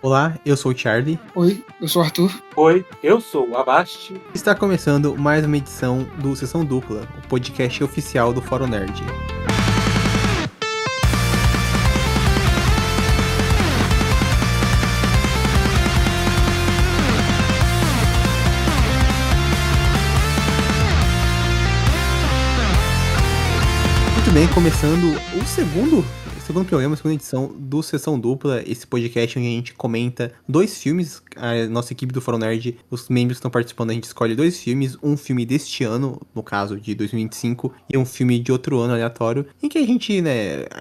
Olá, eu sou o Charlie. Oi, eu sou o Arthur. Oi, eu sou o Abasti. Está começando mais uma edição do Sessão Dupla, o podcast oficial do Fórum Nerd. Muito bem, começando o segundo programa, a segunda edição do Sessão Dupla, esse podcast onde a gente comenta dois filmes. A nossa equipe do Fórum Nerd, os membros que estão participando, a gente escolhe dois filmes, um filme deste ano, no caso de 2025, e um filme de outro ano aleatório, em que a gente,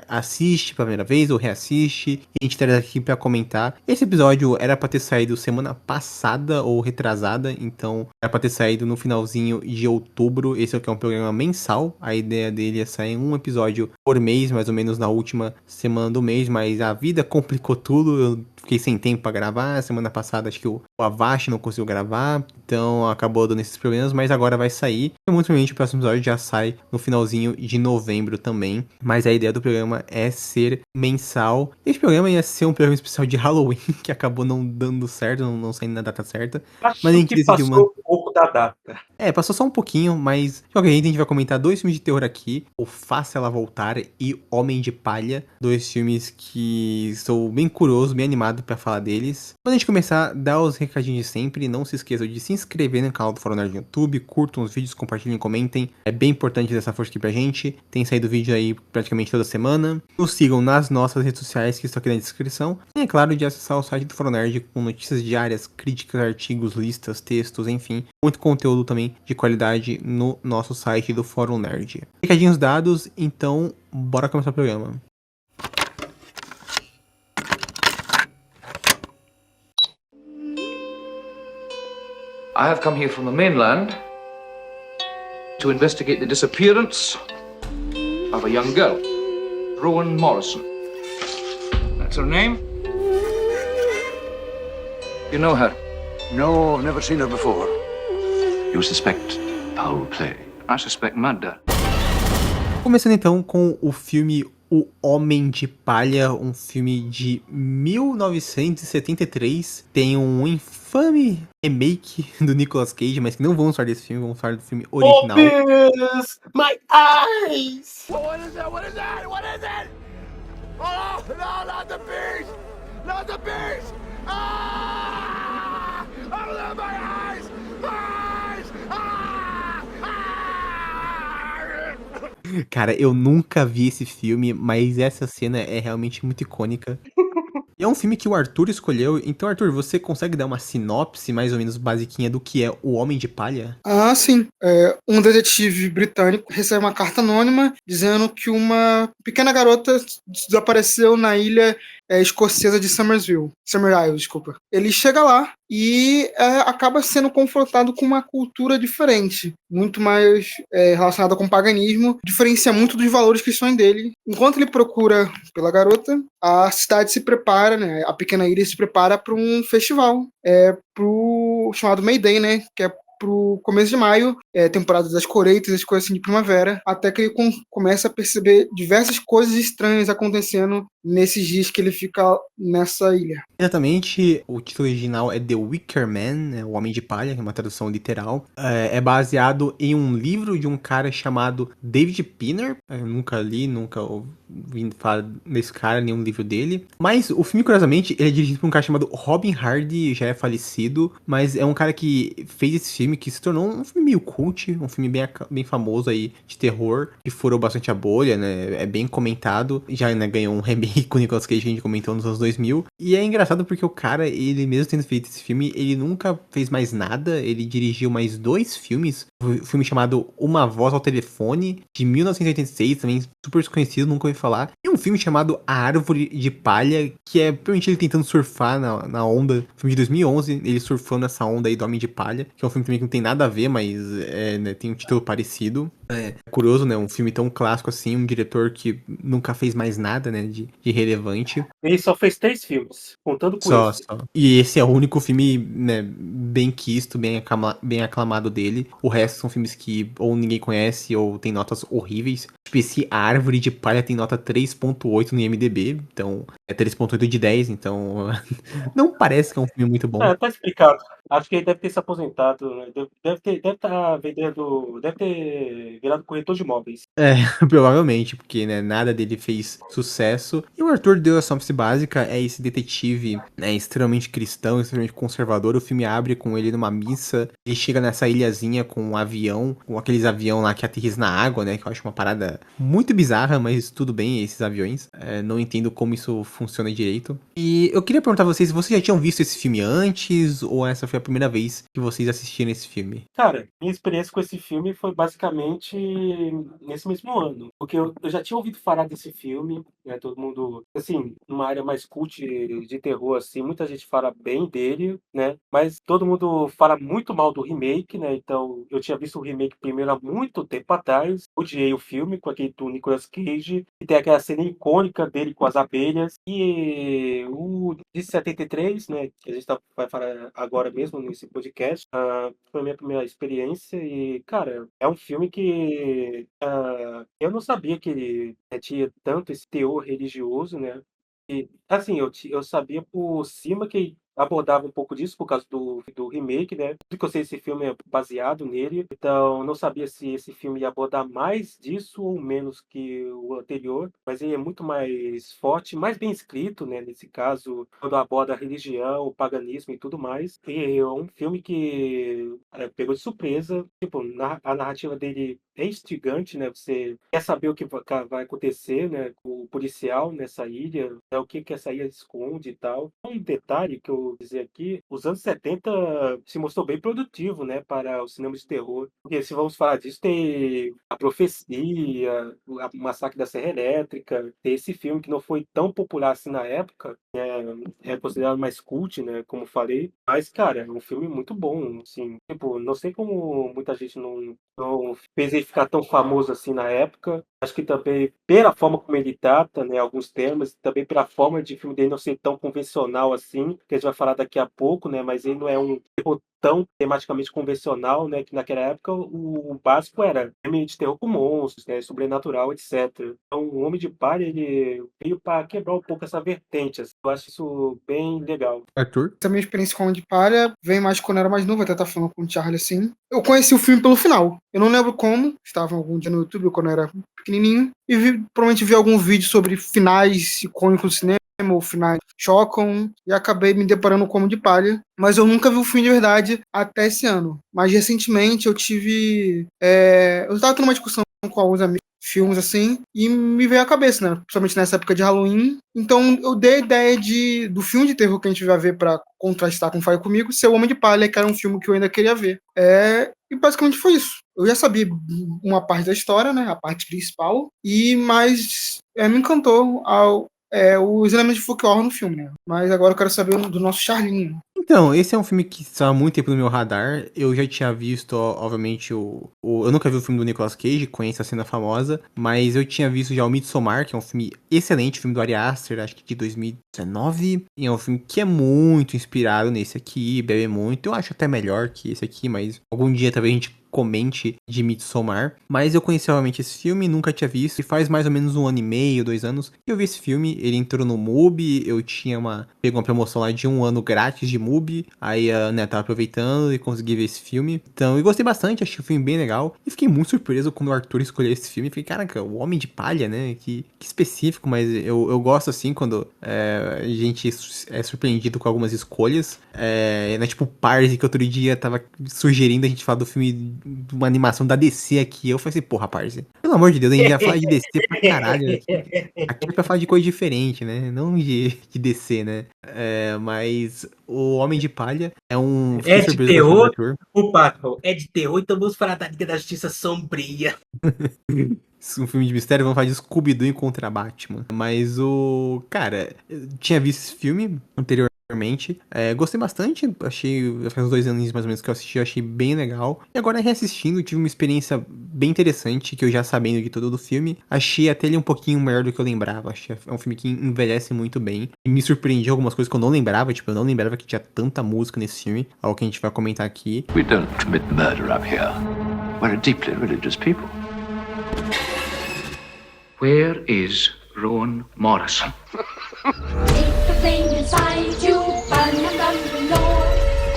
assiste pela primeira vez ou reassiste, e a gente traz aqui pra comentar. Esse episódio era pra ter saído semana passada ou retrasada, então era pra ter saído no finalzinho de outubro. Esse aqui é um programa mensal, a ideia dele é sair um episódio por mês, mais ou menos na última semana do mês, mas a vida complicou tudo, eu fiquei sem tempo pra gravar. Semana passada acho que o Avast não conseguiu gravar, então acabou dando esses problemas, mas agora vai sair, e muito provavelmente o próximo episódio já sai no finalzinho de novembro também, mas a ideia do programa é ser mensal. Esse programa ia ser um programa especial de Halloween, que acabou não dando certo, não saindo na data certa. Acho Mas a gente que decidiu passou um pouco da data. passou só um pouquinho, mas de qualquer jeito a gente vai comentar dois filmes de terror aqui, O Faça Ela Voltar e Homem de Palha, dois filmes que estou bem curioso, bem animado pra falar deles. Quando a gente começar, dá os recadinhos de sempre, não se esqueçam de se inscrever no canal do Fórum Nerd no YouTube, curtam os vídeos, compartilhem, comentem, é bem importante dessa força aqui pra gente. Tem saído vídeo aí praticamente toda semana. Nos sigam nas nossas redes sociais que estão aqui na descrição, e é claro de acessar o site do Fórum Nerd com notícias diárias, críticas, artigos, listas, textos, enfim, muito conteúdo também de qualidade no nosso site do Fórum Nerd. Recadinhos dados, então bora começar o programa. I have come here from the mainland to investigate the disappearance of a young girl, Rowan Morrison. That's her name? You know her? No, never seen her before. You suspect foul play? I suspect murder. Começando então com o filme O Homem de Palha, um filme de 1973. Tem um infame remake do Nicolas Cage, mas que não vamos falar desse filme, vamos falar do filme original. Opens my eyes! What is that? What is that? What is it? Oh, no, not the beast! Not the beast! Ah! Open my eyes! Eyes! Ah! Ah! Cara, eu nunca vi esse filme, mas essa cena é realmente muito icônica. E é um filme que o Arthur escolheu, então Arthur, você consegue dar uma sinopse mais ou menos basiquinha do que é O Homem de Palha? Ah, sim. Um detetive britânico recebe uma carta anônima dizendo que uma pequena garota desapareceu na ilha escocesa de Summer Isle, desculpa. Ele chega lá e acaba sendo confrontado com uma cultura diferente, muito mais relacionada com o paganismo, diferencia muito dos valores cristãos dele. Enquanto ele procura pela garota, a cidade se prepara, né? A pequena ilha se prepara para um festival, chamado May Day, né? Que é pro começo de maio, temporada das colheitas, as coisas assim de primavera, até que ele começa a perceber diversas coisas estranhas acontecendo nesses dias que ele fica nessa ilha. Exatamente, o título original é The Wicker Man, né, O Homem de Palha, que é uma tradução literal. É baseado em um livro de um cara chamado David Pinner. Eu nunca li, nunca ouvi falar desse cara, nenhum livro dele. Mas o filme, curiosamente, ele é dirigido por um cara chamado Robin Hardy, já é falecido, mas é um cara que fez esse filme, que se tornou um filme meio cult, um filme bem famoso aí de terror, que furou bastante a bolha, né, é bem comentado, já ganhou um remake com o Nicolas Cage que a gente comentou nos anos 2000, e é engraçado porque o cara, ele mesmo tendo feito esse filme, ele nunca fez mais nada, ele dirigiu mais dois filmes, um filme chamado Uma Voz ao Telefone, de 1986, também super desconhecido, nunca ouvi falar, e um filme chamado A Árvore de Palha, que é provavelmente ele tentando surfar na onda, filme de 2011, ele surfando essa onda aí do Homem de Palha, que é um filme também que não tem nada a ver, mas tem um título parecido. É curioso, né? Um filme tão clássico assim, um diretor que nunca fez mais nada, né? De relevante. Ele só fez 3 filmes, contando com Só, esse. só. E esse é o único filme, né, bem quisto, bem aclamado dele. O resto são filmes que ou ninguém conhece ou tem notas horríveis. Tipo, esse Árvore de Palha tem nota 3.8 no IMDb, então é 3.8 de 10, então não parece que é um filme muito bom. Tá explicado. Acho que ele deve ter se aposentado, né? Deve estar vendendo, deve ter virado corretor de imóveis. É, provavelmente, porque, né, nada dele fez sucesso. E o Arthur deu a sinopse básica, é esse detetive, né, extremamente cristão, extremamente conservador. O filme abre com ele numa missa, ele chega nessa ilhazinha com um avião, com aqueles avião lá que aterriza na água, né, que eu acho uma parada muito bizarra, mas tudo bem, esses aviões. Não entendo como isso funciona direito. E eu queria perguntar a vocês, vocês já tinham visto esse filme antes, ou essa foi a primeira vez que vocês assistiram esse filme? Cara, minha experiência com esse filme foi basicamente nesse mesmo ano. Porque eu já tinha ouvido falar desse filme, né? Todo mundo, assim, numa área mais cult de terror, assim, muita gente fala bem dele, né? Mas todo mundo fala muito mal do remake, né? Então, eu tinha visto o remake primeiro há muito tempo atrás, odiei o filme com aquele do Nicolas Cage, e tem aquela cena icônica dele com as abelhas, e o de 73, né? Que a gente vai falar agora mesmo nesse podcast. Foi a minha primeira experiência e, cara, é um filme que eu não sabia que ele tinha tanto esse teor religioso, né? E, assim, eu sabia por cima que abordava um pouco disso por causa do remake, né? Tudo que eu sei, esse filme é baseado nele, então não sabia se esse filme ia abordar mais disso ou menos que o anterior, mas ele é muito mais forte, mais bem escrito, né? Nesse caso, quando aborda a religião, o paganismo e tudo mais. E é um filme que pegou de surpresa, tipo, a narrativa dele é instigante, né? Você quer saber o que vai acontecer, né? Com o policial nessa ilha, né? O que essa ilha esconde e tal. Um detalhe que eu vou dizer aqui, os anos 70 se mostrou bem produtivo, né? Para o cinema de terror. Porque se vamos falar disso, tem A Profecia, o Massacre da Serra Elétrica, tem esse filme que não foi tão popular assim na época, é considerado mais cult, né? Como falei. Mas, cara, é um filme muito bom, assim. Tipo, não sei como muita gente não fez ele ficar tão famoso assim na época. Acho que também pela forma como ele trata, né, alguns temas, também pela forma de filme dele não ser tão convencional assim, que a gente vai falar daqui a pouco, né, mas ele não é um terror tão tematicamente convencional, né, que naquela época o básico era filme de terror com monstros, né, sobrenatural, etc. Então, o Homem de Palha, ele veio para quebrar um pouco essa vertente, assim. Eu acho isso bem legal. Arthur? Essa minha experiência com Homem de Palha vem mais quando eu era mais novo, até tá falando com o Charlie assim. Eu conheci o filme pelo final. Eu não lembro como, estava algum dia no YouTube quando eu era pequenininho, e provavelmente vi algum vídeo sobre finais icônicos do cinema, ou finais que chocam, e acabei me deparando com Homem de Palha. Mas eu nunca vi o filme de verdade até esse ano. Mas recentemente eu tive. Eu estava tendo uma discussão com alguns amigos, filmes assim, e me veio à cabeça, né? Principalmente nessa época de Halloween. Então eu dei a ideia do filme de terror que a gente vai ver pra contrastar com Fale Comigo, ser O Homem de Palha, que era um filme que eu ainda queria ver. E basicamente foi isso. Eu já sabia uma parte da história, né? A parte principal, mas me encantou os elementos de folclore no filme, né? Mas agora eu quero saber do nosso Charlinho. Então, esse é um filme que está há muito tempo no meu radar. Eu já tinha visto, obviamente, eu nunca vi o filme do Nicolas Cage, conheço a cena famosa, mas eu tinha visto já o Midsommar, que é um filme excelente, filme do Ari Aster, acho que de 2019. E é um filme que é muito inspirado nesse aqui, bebe muito. Eu acho até melhor que esse aqui, mas algum dia talvez a gente comente de Midsommar, mas eu conheci realmente esse filme, nunca tinha visto, e faz mais ou menos 1 ano e meio, 2 anos, que eu vi esse filme. Ele entrou no MUBI, eu peguei uma promoção lá de 1 ano grátis de MUBI, aí né, tava aproveitando e consegui ver esse filme, então eu gostei bastante, achei o filme bem legal, e fiquei muito surpreso quando o Arthur escolheu esse filme. Fiquei, caraca, o Homem de Palha, né, que específico, mas eu gosto assim quando a gente é surpreendido com algumas escolhas, né, tipo o Parse, que outro dia tava sugerindo a gente falar do filme, de uma animação da DC aqui. Eu falei assim, porra, Parse, pelo amor de Deus, a gente já fala de DC pra caralho aqui é pra falar de coisa diferente, né, não de DC, né, mas o Homem de Palha é um... É de terror, o Paco, é de terror, então vamos falar da Liga da Justiça Sombria. Um filme de mistério, vamos falar de Scooby-Doo contra Batman. Mas cara, eu tinha visto esse filme anteriormente, anteriormente. Gostei bastante, achei, faz uns 2 anos mais ou menos que eu assisti, eu achei bem legal. E agora reassistindo, tive uma experiência bem interessante, que eu já sabendo de todo do filme, achei até ele um pouquinho melhor do que eu lembrava. Achei é um filme que envelhece muito bem. E me surpreendi algumas coisas que eu não lembrava, tipo, eu não lembrava que tinha tanta música nesse filme, algo que a gente vai comentar aqui. We don't commit murder up here. We're a deeply religious people. Where is Rowan Morrison?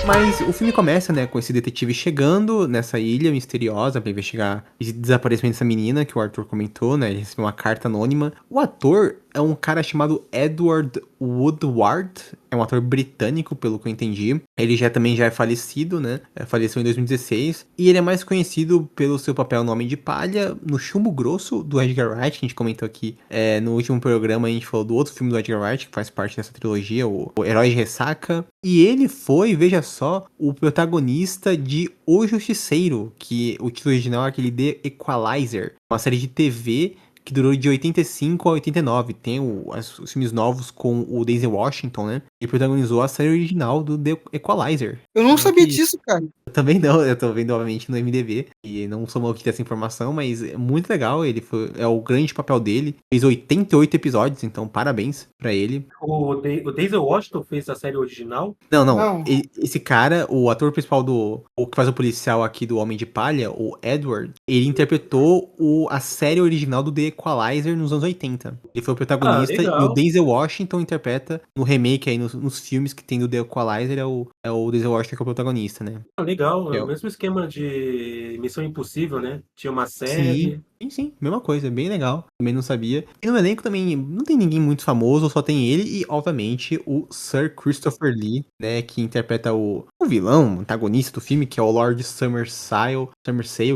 Mas o filme começa, né, com esse detetive chegando nessa ilha misteriosa pra investigar esse desaparecimento dessa menina que o Arthur comentou, né, ele recebeu uma carta anônima. O ator é um cara chamado Edward Woodward, é um ator britânico, pelo que eu entendi. Ele também já é falecido, né, faleceu em 2016, e ele é mais conhecido pelo seu papel no Homem de Palha, no Chumbo Grosso, do Edgar Wright, que a gente comentou aqui no último programa. A gente falou do outro filme do Edgar Wright, que faz parte dessa trilogia, o Herói de Ressaca. E ele foi, veja só, o protagonista de O Justiceiro, que o título original é aquele The Equalizer, uma série de TV que durou de 85 a 89. Tem os filmes novos com o Denzel Washington, né? Ele protagonizou a série original do The Equalizer. Eu não sabia disso, cara. Eu também não, eu tô vendo obviamente no MDB, e não sou maluco dessa informação, mas é muito legal, é o grande papel dele, fez 88 episódios, então parabéns pra ele. O Denzel Washington fez a série original. Não. Esse cara, o ator principal o que faz o policial aqui do Homem de Palha, o Edward, ele interpretou a série original do The Equalizer nos anos 80. Ele foi o protagonista, e o Denzel Washington interpreta no remake aí, nos filmes que tem do The Equalizer, é o Denzel Washington que é o protagonista, né? Legal, é o mesmo esquema de Missão Impossível, né? Tinha uma série. Sim, mesma coisa, bem legal. Também não sabia. E no elenco também não tem ninguém muito famoso, só tem ele e, obviamente, o Sir Christopher Lee, né, que interpreta o vilão, o antagonista do filme, que é o Lord Summersale,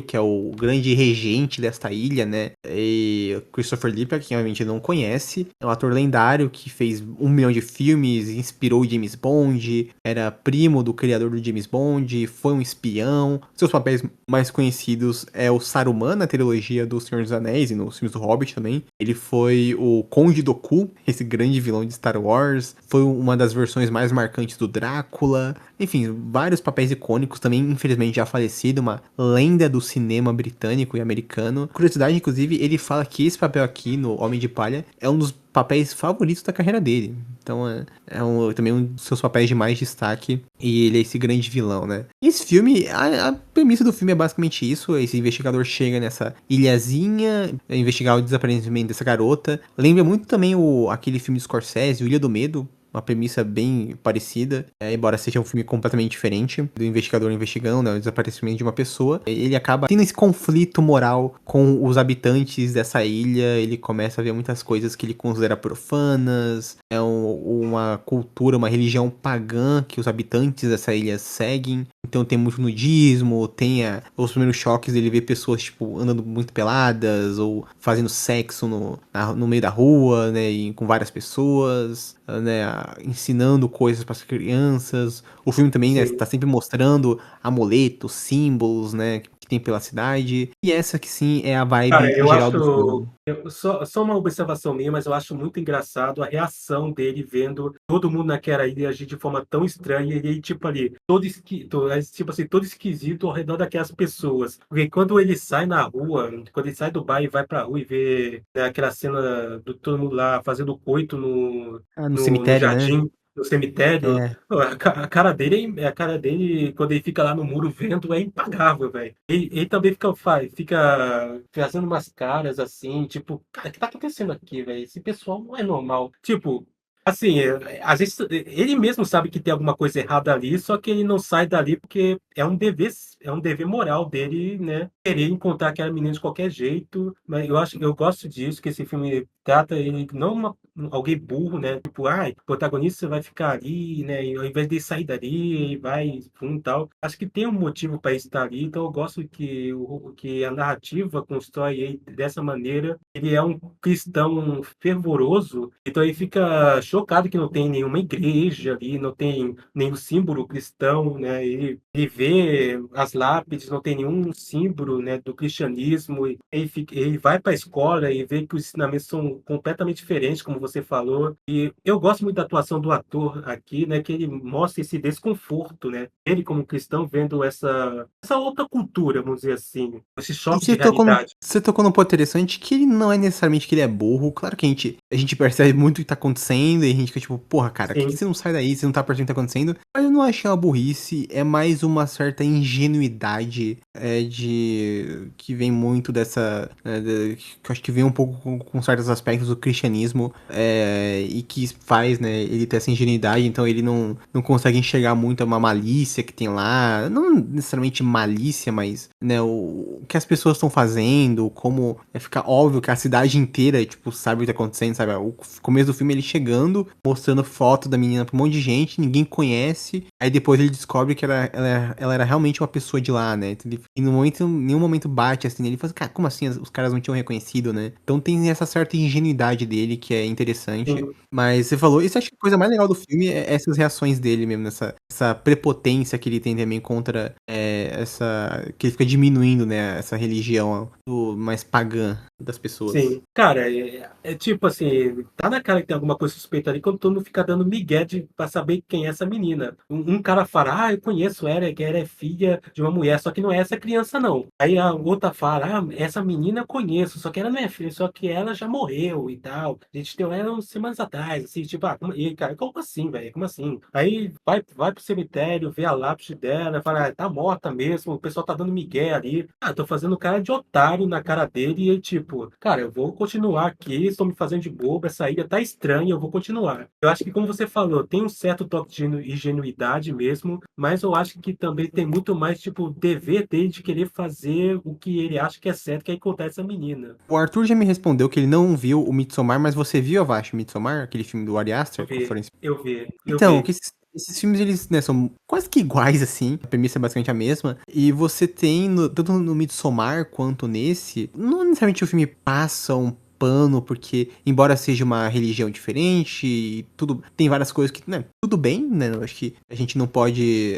que é o grande regente desta ilha, né. E Christopher Lee, pra quem obviamente não conhece, é um ator lendário que fez 1 milhão de filmes, inspirou o James Bond, era primo do criador do James Bond, foi um espião. Seus papéis mais conhecidos é o Saruman, na trilogia do Senhor dos Anéis e nos filmes do Hobbit também. Ele foi o Conde Dooku, esse grande vilão de Star Wars. Foi uma das versões mais marcantes do Drácula. Enfim, vários papéis icônicos. Também, infelizmente, já falecido, uma lenda do cinema britânico e americano. Curiosidade, inclusive, ele fala que esse papel aqui no Homem de Palha é um dos papéis favoritos da carreira dele. Então também um dos seus papéis de mais destaque. E ele é esse grande vilão, né? E esse filme, a premissa do filme é basicamente isso. Esse investigador chega nessa ilhazinha, investigar o desaparecimento dessa garota. Lembra muito também aquele filme de Scorsese, O Ilha do Medo. Uma premissa bem parecida, embora seja um filme completamente diferente, do investigador investigando, né, o desaparecimento de uma pessoa. Ele acaba tendo esse conflito moral com os habitantes dessa ilha. Ele começa a ver muitas coisas que ele considera profanas, uma cultura, uma religião pagã que os habitantes dessa ilha seguem. Então tem muito nudismo, tem os primeiros choques dele ver pessoas, tipo, andando muito peladas, ou fazendo sexo no meio da rua, né, e com várias pessoas, né, ensinando coisas para as crianças. O filme também, né, tá sempre mostrando amuletos, símbolos, né, que tem pela cidade. E essa que sim é a vibe geral do filme. Só uma observação minha, mas eu acho muito engraçado a reação dele vendo todo mundo naquela ilha agir de forma tão estranha, e ele, tipo, ali, todo esquisito ao redor daquelas pessoas. Porque quando ele sai na rua, quando ele sai do bar e vai pra rua e vê, né, aquela cena do todo mundo lá fazendo coito no cemitério, jardim, né? no cemitério, a cara dele, quando ele fica lá no muro vendo, é impagável, velho. Ele também fica fazendo umas caras assim, tipo, cara, o que tá acontecendo aqui, velho? Esse pessoal não é normal. Tipo, assim, às vezes ele mesmo sabe que tem alguma coisa errada ali, só que ele não sai dali porque é um dever moral dele, né? Querer encontrar aquela menina de qualquer jeito. Mas eu gosto disso, que esse filme trata ele não alguém burro, né? Tipo, o protagonista vai ficar ali, né? E ao invés de sair dali, ele vai e tal. Acho que tem um motivo para estar ali, então eu gosto que a narrativa constrói ele dessa maneira. Ele é um cristão fervoroso, então ele fica chocado que não tem nenhuma igreja ali, não tem nenhum símbolo cristão, né? Ele vê as lápides, não tem nenhum símbolo, né, do cristianismo. Ele vai para a escola e vê que os ensinamentos são completamente diferentes, como você falou. E eu gosto muito da atuação do ator aqui, né, que ele mostra esse desconforto, né? Ele como cristão vendo essa outra cultura, vamos dizer assim, esse E choque de realidade. você tocou num ponto interessante que ele não é necessariamente que ele é burro. Claro que a gente percebe muito o que tá acontecendo e a gente fica tipo, porra, cara, por que Sim. você não sai daí? Você não tá percebendo o que tá acontecendo? Mas eu não acho que é uma burrice, é mais uma certa ingenuidade que vem muito dessa. Que eu acho que vem um pouco com certos aspectos do cristianismo e que faz, né, ele ter essa ingenuidade, então ele não consegue enxergar muito uma malícia que tem lá. Não necessariamente malícia, mas né, o que as pessoas estão fazendo, como fica óbvio que a cidade inteira, tipo, sabe o que tá acontecendo, sabe? O começo do filme ele chegando, mostrando foto da menina pra um monte de gente, ninguém conhece, aí depois ele descobre que ela era realmente uma pessoa de lá, né? E no momento, em nenhum momento bate assim, ele fala, cara, como assim os caras não tinham reconhecido, né? Então tem essa certa ingenuidade dele que é interessante. Sim. Mas você falou, isso acho que a coisa mais legal do filme é essas reações dele mesmo, essa prepotência que ele tem também contra que ele fica diminuindo, né, essa religião mais pagã das pessoas. Sim. Cara, é tipo assim, tá na cara que tem alguma coisa suspeita ali quando todo mundo fica dando migué pra saber quem é essa menina. Um cara fala, eu conheço ela, que ela é filha de uma mulher, só que não é essa criança, não. Aí a outra fala, essa menina eu conheço, só que ela não é filha, só que ela já morreu e tal. A gente deu ela umas semanas atrás, assim, tipo, cara, como assim, velho? Como assim? Aí vai pro cemitério, vê a lápide dela, fala, tá morta mesmo, o pessoal tá dando migué ali. Tô fazendo cara de otário na cara dele e tipo, cara, eu vou continuar aqui, estou me fazendo de bobo, essa ilha tá estranha, eu vou continuar. Eu acho que, como você falou, tem um certo toque de ingenuidade mesmo, mas eu acho que também tem muito mais, tipo, dever dele de querer fazer o que ele acha que é certo, que é encontrar essa menina. O Arthur já me respondeu que ele não viu o Midsommar, mas você viu, Avash, Midsommar? Aquele filme do Ari Aster? Eu vi. Então, que esses filmes, eles, né, são quase que iguais, assim. A premissa é basicamente a mesma. E você tem, tanto no Midsommar quanto nesse, não necessariamente o filme passa um pano, porque, embora seja uma religião diferente, tudo tem várias coisas que, né, tudo bem, né, eu acho que a gente não pode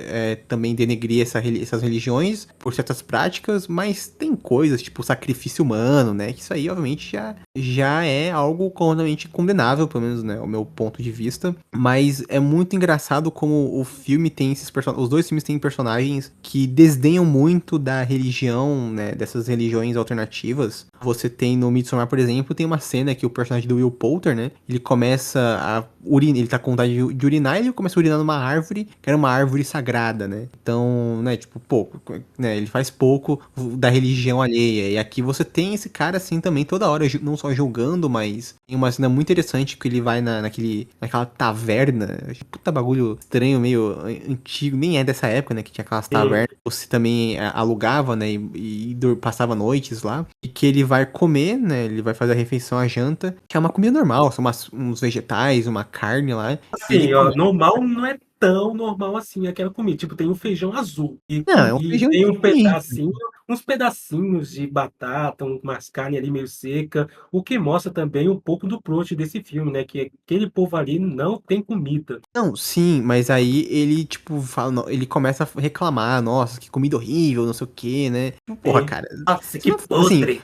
também denegrir essas religiões por certas práticas, mas tem coisas, tipo sacrifício humano, né, que isso aí, obviamente, já é algo completamente condenável, pelo menos, né, o meu ponto de vista, mas é muito engraçado como o filme tem esses personagens, os dois filmes têm personagens que desdenham muito da religião, né, dessas religiões alternativas. Você tem no Midsommar, por exemplo, tem uma cena que o personagem do Will Poulter, né, ele começa a urinar, ele tá com vontade de urinar e ele começa a urinar numa árvore, que era uma árvore sagrada, né, então, né, tipo, pouco, né, ele faz pouco da religião alheia, e aqui você tem esse cara, assim, também toda hora, não só julgando, mas tem uma cena muito interessante que ele vai naquela taverna, puta bagulho estranho, meio antigo, nem é dessa época, né, que tinha aquelas tavernas, você também alugava, né, e passava noites lá, e que ele vai comer, né, ele vai fazer a refeição, a janta, que é uma comida normal, são uns vegetais, uma carne lá. Assim, ó, normal não é tão normal assim aquela comida. Tipo, tem um feijão azul Não, é um e feijão tem diferente. uns pedacinhos de batata, umas carnes ali meio seca, o que mostra também um pouco do plot desse filme, né? Que aquele povo ali não tem comida. Não, sim, mas aí ele, tipo, fala, ele começa a reclamar, nossa, que comida horrível, não sei o que, né? Porra, cara. Nossa, que Assim, podre!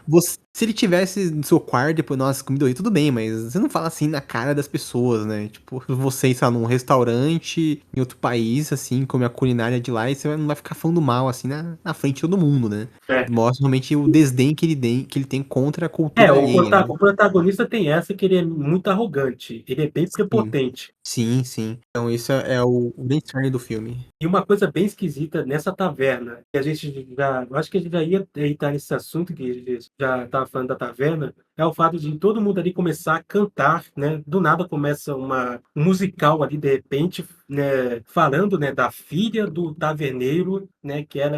se ele tivesse no seu quarto, depois, nossa, comida horrível, tudo bem, mas você não fala assim na cara das pessoas, né? Tipo, você está num restaurante em outro país, assim, come a culinária de lá e você não vai ficar falando mal, assim, na frente de todo mundo, né? Mostra realmente o desdém que ele tem contra a cultura alheia, né? O protagonista tem essa que ele é muito arrogante, ele é bem Sim, prepotente. sim. Então isso é o bem cerne do filme. E uma coisa bem esquisita nessa taverna, que a gente já, eu acho que a gente já ia entrar nesse assunto, que a gente já estava falando da taverna, é o fato de todo mundo ali começar a cantar, né? Do nada começa um musical ali, de repente, né? Falando, né? Da filha do taverneiro, né? Que ela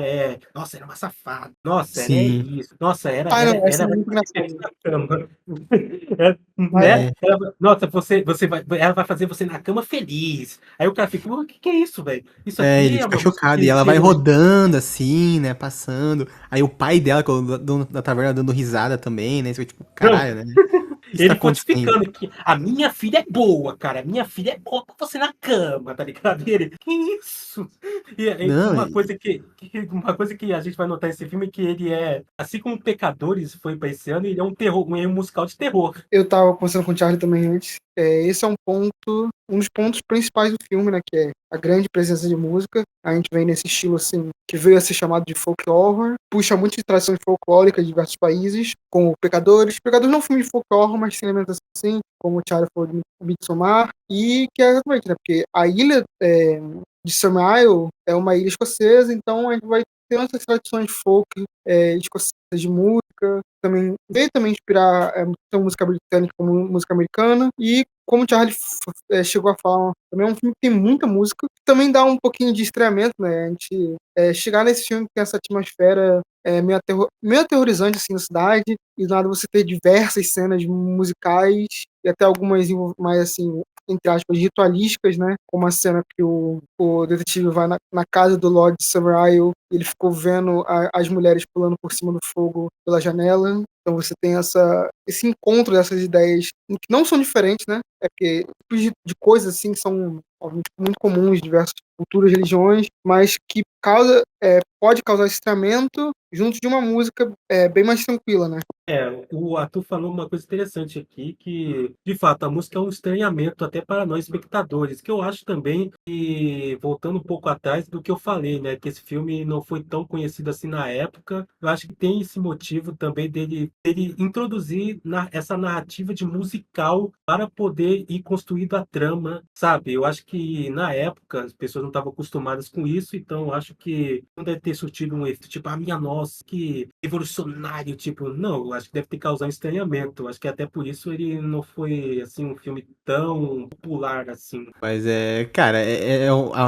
nossa, era uma safada. Nossa, ela é Sim. isso. Nossa, Não, essa é vai muito fazer engraçada. feliz na cama. Né? Nossa, ela vai fazer você na cama feliz. Aí o cara fica, o que é isso, velho? Isso aqui Ele é fica uma música chocado e ela vai cristã. rodando assim, né, passando. Aí o pai dela, que é o dono da taverna, dando risada também, né, você fica tipo, caralho, né. está Ele acontecendo? fortificando que a minha filha é boa, cara. A minha filha é boa pra você na cama, tá ligado? E ele, que isso? E Não, uma coisa que a gente vai notar nesse filme é que ele é, assim como Pecadores foi pra esse ano, ele é um terror, um musical de terror. Eu tava conversando com o Charlie também antes. Esse é um dos pontos principais do filme, né? Que é a grande presença de música. A gente vem nesse estilo, assim, que veio a ser chamado de folk horror. Puxa muito de tradições folclóricas de diversos países, como Pecadores. Pecadores não é um filme de folk horror, mas tem elementos assim, como o Charlie falou de Midsommar. E que é exatamente, né? Porque a ilha de Summer Isle é uma ilha escocesa, então a gente vai ter essas tradições folk escocesas de música, veio também inspirar tanto música britânica como música americana, e como o Charlie chegou a falar, também é um filme que tem muita música, também dá um pouquinho de estranhamento, né, a gente chegar nesse filme que tem essa atmosfera meio aterrorizante assim na cidade, e do nada você ter diversas cenas musicais, e até algumas mais assim, entre aspas, ritualísticas, né? Como a cena que o detetive vai na casa do Lord Summerisle e ele ficou vendo as mulheres pulando por cima do fogo pela janela. Então você tem esse encontro dessas ideias que não são diferentes, né? É porque tipos de coisas assim que são obviamente, muito comuns em diversas culturas, religiões, mas que pode causar estranhamento junto de uma música bem mais tranquila, né? O Arthur falou uma coisa interessante aqui, que, de fato, a música é um estranhamento até para nós espectadores, que eu acho também que, voltando um pouco atrás do que eu falei, né, que esse filme não foi tão conhecido assim na época, eu acho que tem esse motivo também dele introduzir essa narrativa de musical para poder ir construindo a trama, sabe? Eu acho que, na época, as pessoas não estavam acostumadas com isso, então eu acho que não deve ter surtido um efeito, tipo, minha nossa, que revolucionário, tipo, não, eu acho que deve ter causado estranhamento. Acho que até por isso ele não foi, assim, um filme tão popular, assim. mas cara,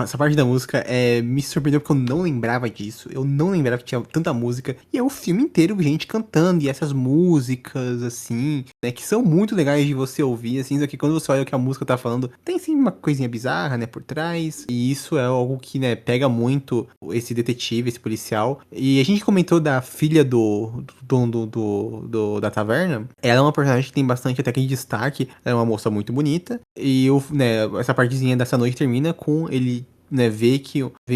essa parte da música me surpreendeu porque eu não lembrava disso. Eu não lembrava que tinha tanta música. E é o filme inteiro gente cantando. E essas músicas, assim, né, que são muito legais de você ouvir, assim, só que quando você olha o que a música tá falando, tem sim uma coisinha bizarra, né, por trás. E isso é algo que, né, pega muito esse detetive, esse policial. E a gente comentou da filha do dono da taverna. Ela é uma personagem que tem bastante até que de destaque. Ela é uma moça muito bonita. E essa partezinha dessa noite termina com ele, né, vê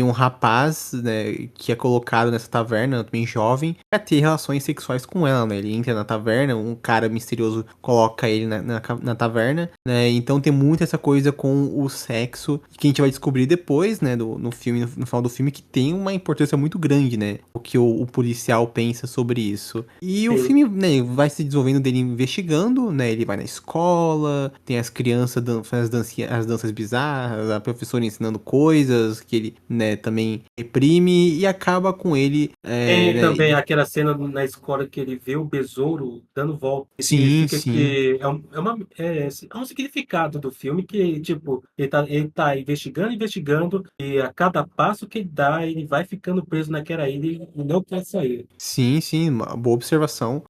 um rapaz, né, que é colocado nessa taverna, também jovem, pra ter relações sexuais com ela, né? Ele entra na taverna, um cara misterioso coloca ele na taverna, né? Então tem muito essa coisa com o sexo, que a gente vai descobrir depois, né, no filme, no final do filme, que tem uma importância muito grande, né? O que o policial pensa sobre isso. E o filme, né, vai se desenvolvendo dele investigando, né? Ele vai na escola, tem as crianças fazendo as danças bizarras, a professora ensinando coisas que ele, né, também reprime e acaba com ele. Tem Né, também aquela cena na escola que ele vê o besouro dando volta. Que sim, significa sim. que é um significado do filme que, tipo, ele tá investigando, e a cada passo que ele dá, ele vai ficando preso naquela ilha e não quer sair. Sim, sim, uma boa observação.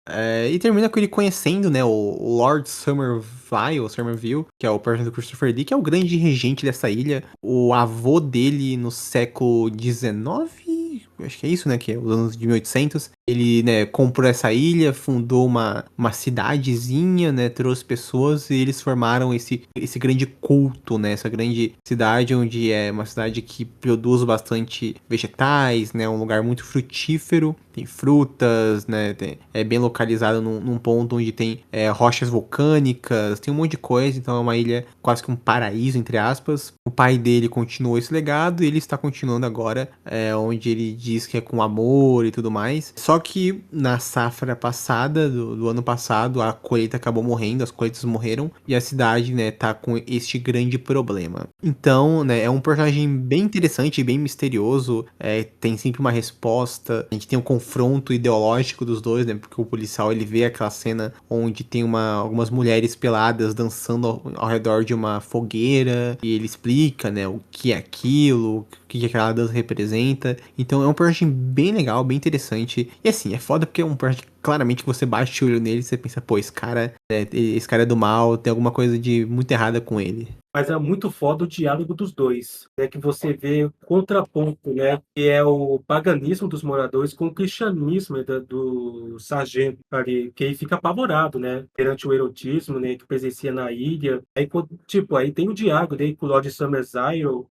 E termina com ele conhecendo, né, o Lord Somerville, que é o personagem do Christopher Lee, que é o grande regente dessa ilha. O avô dele no século XIX, acho que é isso, né, que é os anos de 1800. Ele, né, comprou essa ilha, fundou uma cidadezinha, né, trouxe pessoas e eles formaram esse grande culto, né, essa grande cidade onde é uma cidade que produz bastante vegetais, né, um lugar muito frutífero, tem frutas, né, é bem localizado num ponto onde tem rochas vulcânicas, tem um monte de coisa, então é uma ilha quase que um paraíso, entre aspas. O pai dele continuou esse legado e ele está continuando agora, onde ele diz que é com amor e tudo mais. Só que na safra passada, do ano passado, a colheita acabou morrendo, as colheitas morreram e a cidade, né, tá com este grande problema. Então, né, é um personagem bem interessante e bem misterioso, tem sempre uma resposta, a gente tem um confronto ideológico dos dois, né, porque o policial, ele vê aquela cena onde tem algumas mulheres peladas dançando ao redor de uma fogueira e ele explica, né, o que é aquilo, o que aquela dança representa. Então é um personagem bem legal, bem interessante. E assim, é foda porque é um personagem claramente que você bate o olho nele e você pensa, pô, esse cara é do mal, tem alguma coisa de muito errada com ele. mas é muito foda o diálogo dos dois, né? Que você vê o contraponto, né? Que é o paganismo dos moradores com o cristianismo, né, do sargento ali, que aí fica apavorado, né? Perante o erotismo, né? Que presencia na ilha. Aí, tipo, aí tem o diálogo dele com o Lord Summersile,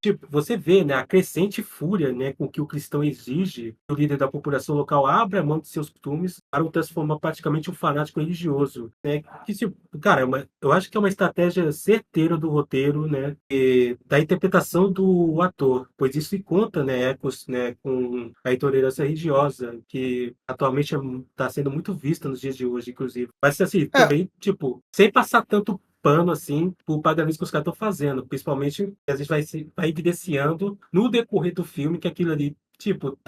tipo, você vê, né? A crescente fúria, né? Com que o cristão exige que o líder da população local abra mão de seus costumes para o transformar praticamente um fanático religioso, né? Que, tipo, cara, eu acho que é uma estratégia certeira do roteiro, né? E da interpretação do ator, pois isso conta, né? Ecos, né? Com a intolerância religiosa, que atualmente está sendo muito vista nos dias de hoje, inclusive. Mas, assim, É, também, tipo, sem passar tanto pano assim pro paganismo que os caras estão fazendo, principalmente a gente vai evidenciando no decorrer do filme que aquilo ali, tipo,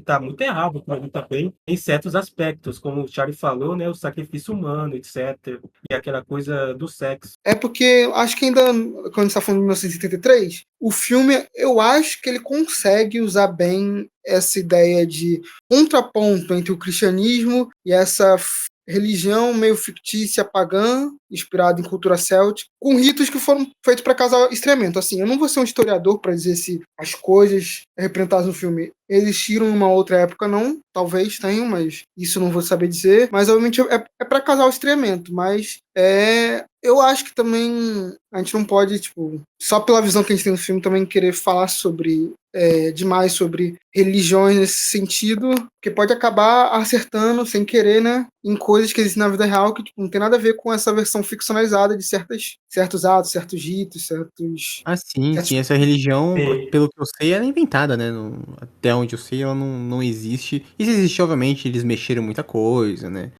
tá muito errado, aquilo ali tá bem em certos aspectos, como o Charlie falou, né, o sacrifício humano, etc. E aquela coisa do sexo. É porque eu acho que ainda, quando a gente está falando de 1973, o filme, eu acho que ele consegue usar bem essa ideia de contraponto entre o cristianismo e essa religião meio fictícia pagã, inspirada em cultura céltica, com ritos que foram feitos para causar estranhamento. Assim, eu não vou ser um historiador para dizer se as coisas representadas no filme existiram em uma outra época, não. Talvez tenham, mas isso eu não vou saber dizer. Mas, obviamente, é para causar o estranhamento. Mas eu acho que também a gente não pode, tipo, só pela visão que a gente tem no filme, também querer falar demais sobre religiões nesse sentido, que pode acabar acertando sem querer, né, em coisas que existem na vida real que, tipo, não tem nada a ver com essa versão ficcionalizada de certos atos, certos ritos, Ah, sim, certos... sim. Essa religião, E, pelo que eu sei, ela é inventada, né? Até onde eu sei, ela não existe. E se existe, obviamente, eles mexeram muita coisa, né?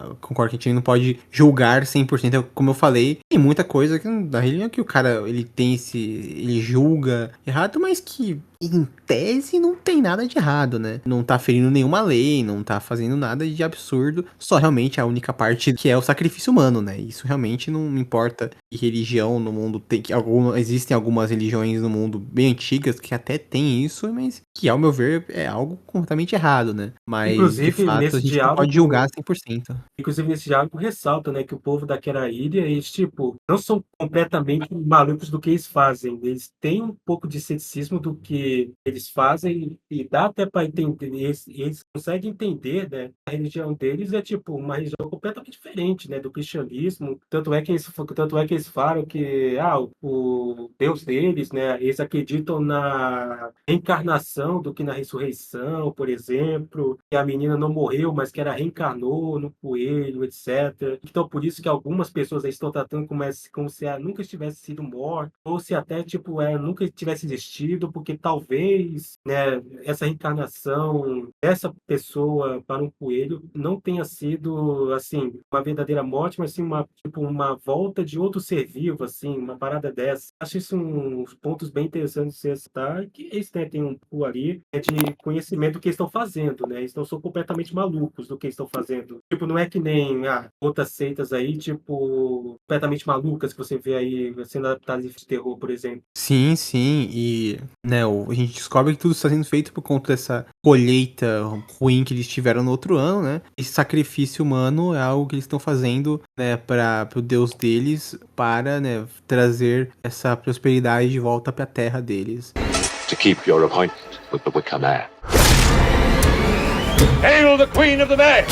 Eu concordo que a gente não pode julgar 100%, como eu falei. Tem muita coisa da religião que o cara, ele julga errado, mas que, em tese, não tem nada de errado, né? Não tá ferindo nenhuma lei, não tá fazendo nada de absurdo. Só realmente a única parte que é o sacrifício humano, né? Isso realmente não importa que religião no mundo tem, existem algumas religiões no mundo bem antigas que até tem isso, mas que, ao meu ver, é algo completamente errado, né? Mas, de inclusive, fato, a nesse gente não pode julgar diálogo 100%. Inclusive, nesse diálogo ressalta, né, que o povo daquela ilha, eles, tipo, não são completamente malucos do que eles fazem. Eles têm um pouco de ceticismo do que eles fazem e dá até para entender. Eles conseguem entender, né, a religião deles é, tipo, uma religião completamente diferente, né, do cristianismo. Tanto é que eles falam que, o Deus deles, né, eles acreditam na reencarnação do que na ressurreição, por exemplo, que a menina não morreu, mas que ela reencarnou no coelho, etc. Então, por isso que algumas pessoas aí estão tratando como se ela nunca tivesse sido morta, ou se até, tipo, ela nunca tivesse existido, porque talvez, né, essa reencarnação dessa pessoa para um coelho não tenha sido, assim, uma verdadeira morte, mas sim uma volta de outro ser vivo, assim, uma parada dessa. Acho isso uns pontos bem interessantes de se citar, que eles têm um pouco ali de conhecimento do que estão fazendo, né? Eles não são completamente malucos do que estão fazendo. Tipo, não é que nem outras seitas aí, tipo, completamente malucas que você vê aí sendo adaptadas de terror, por exemplo. Sim, sim, e né, a gente descobre que tudo está sendo feito por conta dessa colheita ruim que eles tiveram no outro ano, né? Esse sacrifício humano é algo que eles estão fazendo, né, para o Deus deles, para, né, trazer essa prosperidade de volta para a terra deles. To keep your appointment with the Wicker Man. Hail the Queen of the May!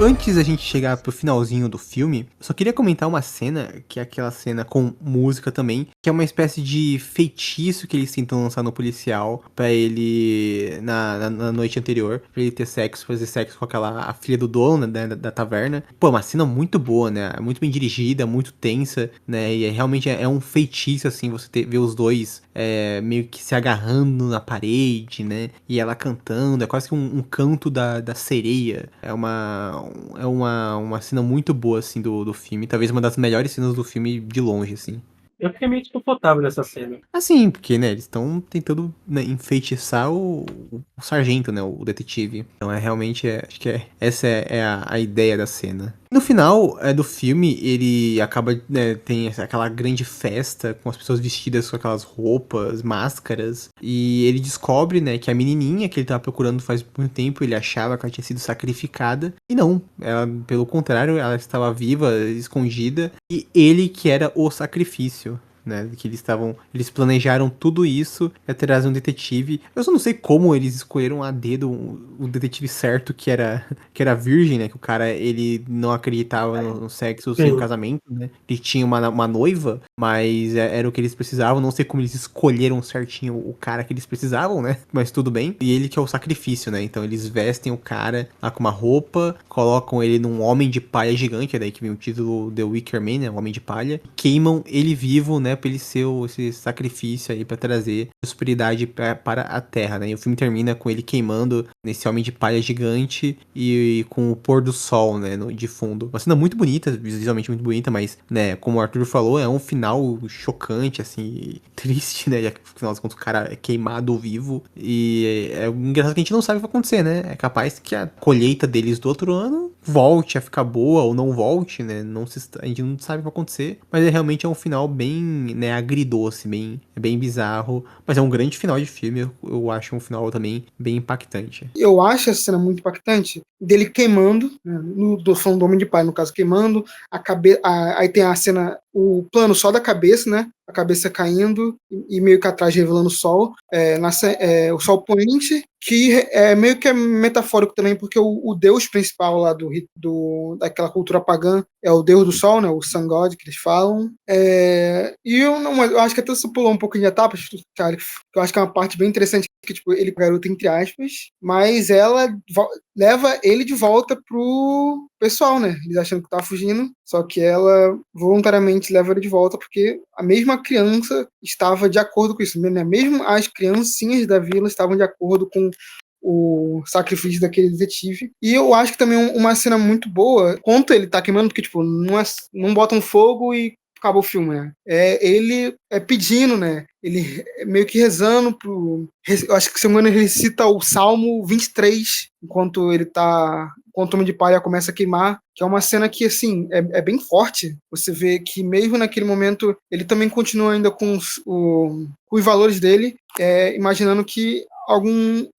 Antes da gente chegar pro finalzinho do filme, eu só queria comentar uma cena, que é aquela cena com música também, que é uma espécie de feitiço que eles tentam lançar no policial pra ele, na noite anterior, pra ele ter sexo, fazer sexo com a filha do dono, né, da taverna. Pô, uma cena muito boa, né, muito bem dirigida, muito tensa, né, e realmente é um feitiço, assim, você ver os dois meio que se agarrando na parede, né, e ela cantando, é quase que um canto da sereia. É uma cena muito boa, assim, do filme. Talvez uma das melhores cenas do filme de longe, assim. Eu fiquei meio desconfortável nessa cena. Assim, porque, né, eles estão tentando, né, enfeitiçar o sargento, né, o detetive. Então, realmente, acho que essa é a ideia da cena. No final do filme, ele acaba, né, tem aquela grande festa com as pessoas vestidas com aquelas roupas, máscaras, e ele descobre, né, que a menininha que ele tava procurando faz muito tempo, ele achava que ela tinha sido sacrificada, e não, ela, pelo contrário, ela estava viva, escondida, e ele que era o sacrifício. Né, que eles planejaram tudo isso atrás de um detetive. Eu só não sei como eles escolheram a dedo o detetive certo que era virgem, né, que o cara ele não acreditava no sexo sem o Sim. casamento, né? Ele tinha uma noiva, mas era o que eles precisavam. Não sei como eles escolheram certinho o cara que eles precisavam, né? Mas tudo bem. E ele que é o sacrifício, né? Então eles vestem o cara lá com uma roupa, colocam ele num homem de palha gigante, é daí que vem o título The Wicker Man, né? O Homem de Palha. Queimam ele vivo, né? Pra ele ser esse sacrifício aí pra trazer prosperidade para a Terra, né? E o filme termina com ele queimando nesse homem de palha gigante e com o pôr do sol, né? De fundo. Uma cena muito bonita, visualmente muito bonita, mas, né? Como o Arthur falou, é um final chocante, assim, triste, né? Já que, afinal das contas, o cara é queimado vivo. E é engraçado que a gente não sabe o que vai acontecer, né? É capaz que a colheita deles do outro ano volte a ficar boa ou não volte, né? A gente não sabe o que vai acontecer, mas realmente é um final bem, né, agridoce, bem bizarro, mas é um grande final de filme, eu acho um final também bem impactante. Eu acho essa cena muito impactante, dele queimando, né, falando do Homem de Palha, no caso, queimando, aí tem a cena, o plano só da cabeça, né? A cabeça caindo e meio que atrás revelando o sol, o sol poente, que é meio que metafórico também, porque o deus principal lá daquela cultura pagã é o deus do sol, né? O Sun God, que eles falam. E eu acho que até você pulou um pouco de etapas, cara, que eu acho que é uma parte bem interessante, que tipo, ele garoto entre aspas, mas ela leva ele de volta pro pessoal, né? Eles achando que tava fugindo, só que ela voluntariamente leva ele de volta porque a mesma criança estava de acordo com isso, né? Mesmo as criancinhas da vila estavam de acordo com o sacrifício daquele detetive. E eu acho que também uma cena muito boa, quanto ele tá queimando, porque, tipo, não botam fogo e acaba o filme, né? Ele pedindo, né? Ele meio que rezando eu acho que, se não me engano, ele cita o Salmo 23, enquanto o Homem de Palha começa a queimar, que é uma cena que, assim, é bem forte. Você vê que mesmo naquele momento, ele também continua ainda com os valores dele, imaginando que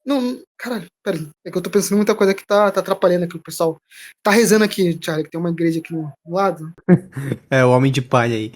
Não, caralho, peraí. É que eu tô pensando em muita coisa que tá atrapalhando aqui o pessoal. Tá rezando aqui, Charlie, que tem uma igreja aqui no lado. É, o Homem de Palha aí.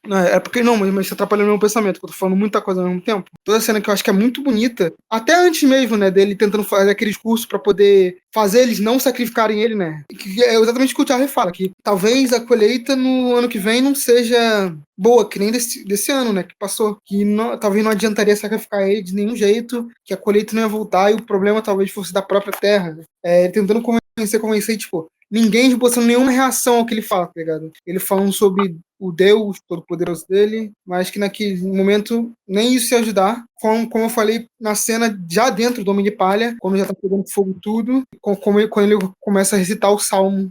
Não, é porque não, mas tá atrapalhando o meu pensamento, que eu tô falando muita coisa ao mesmo tempo. Toda cena que eu acho que é muito bonita, até antes mesmo, né, dele tentando fazer aquele discurso pra poder fazer eles não sacrificarem ele, né? Que é exatamente o que o Charlie fala, que talvez a colheita no ano que vem não seja boa, que nem desse ano, né, que passou. Que talvez não adiantaria sacrificar ele de nenhum jeito, que a colheita não ia voltar e o problema talvez fosse da própria terra. Né? Tentando convencer, tipo, ninguém esboçando nenhuma reação ao que ele fala, tá ligado? Ele falando sobre o Deus todo-poderoso dele, mas que naquele momento nem isso ia ajudar. Como eu falei na cena já dentro do Homem de Palha, quando já tá pegando fogo tudo, quando ele começa a recitar o salmo,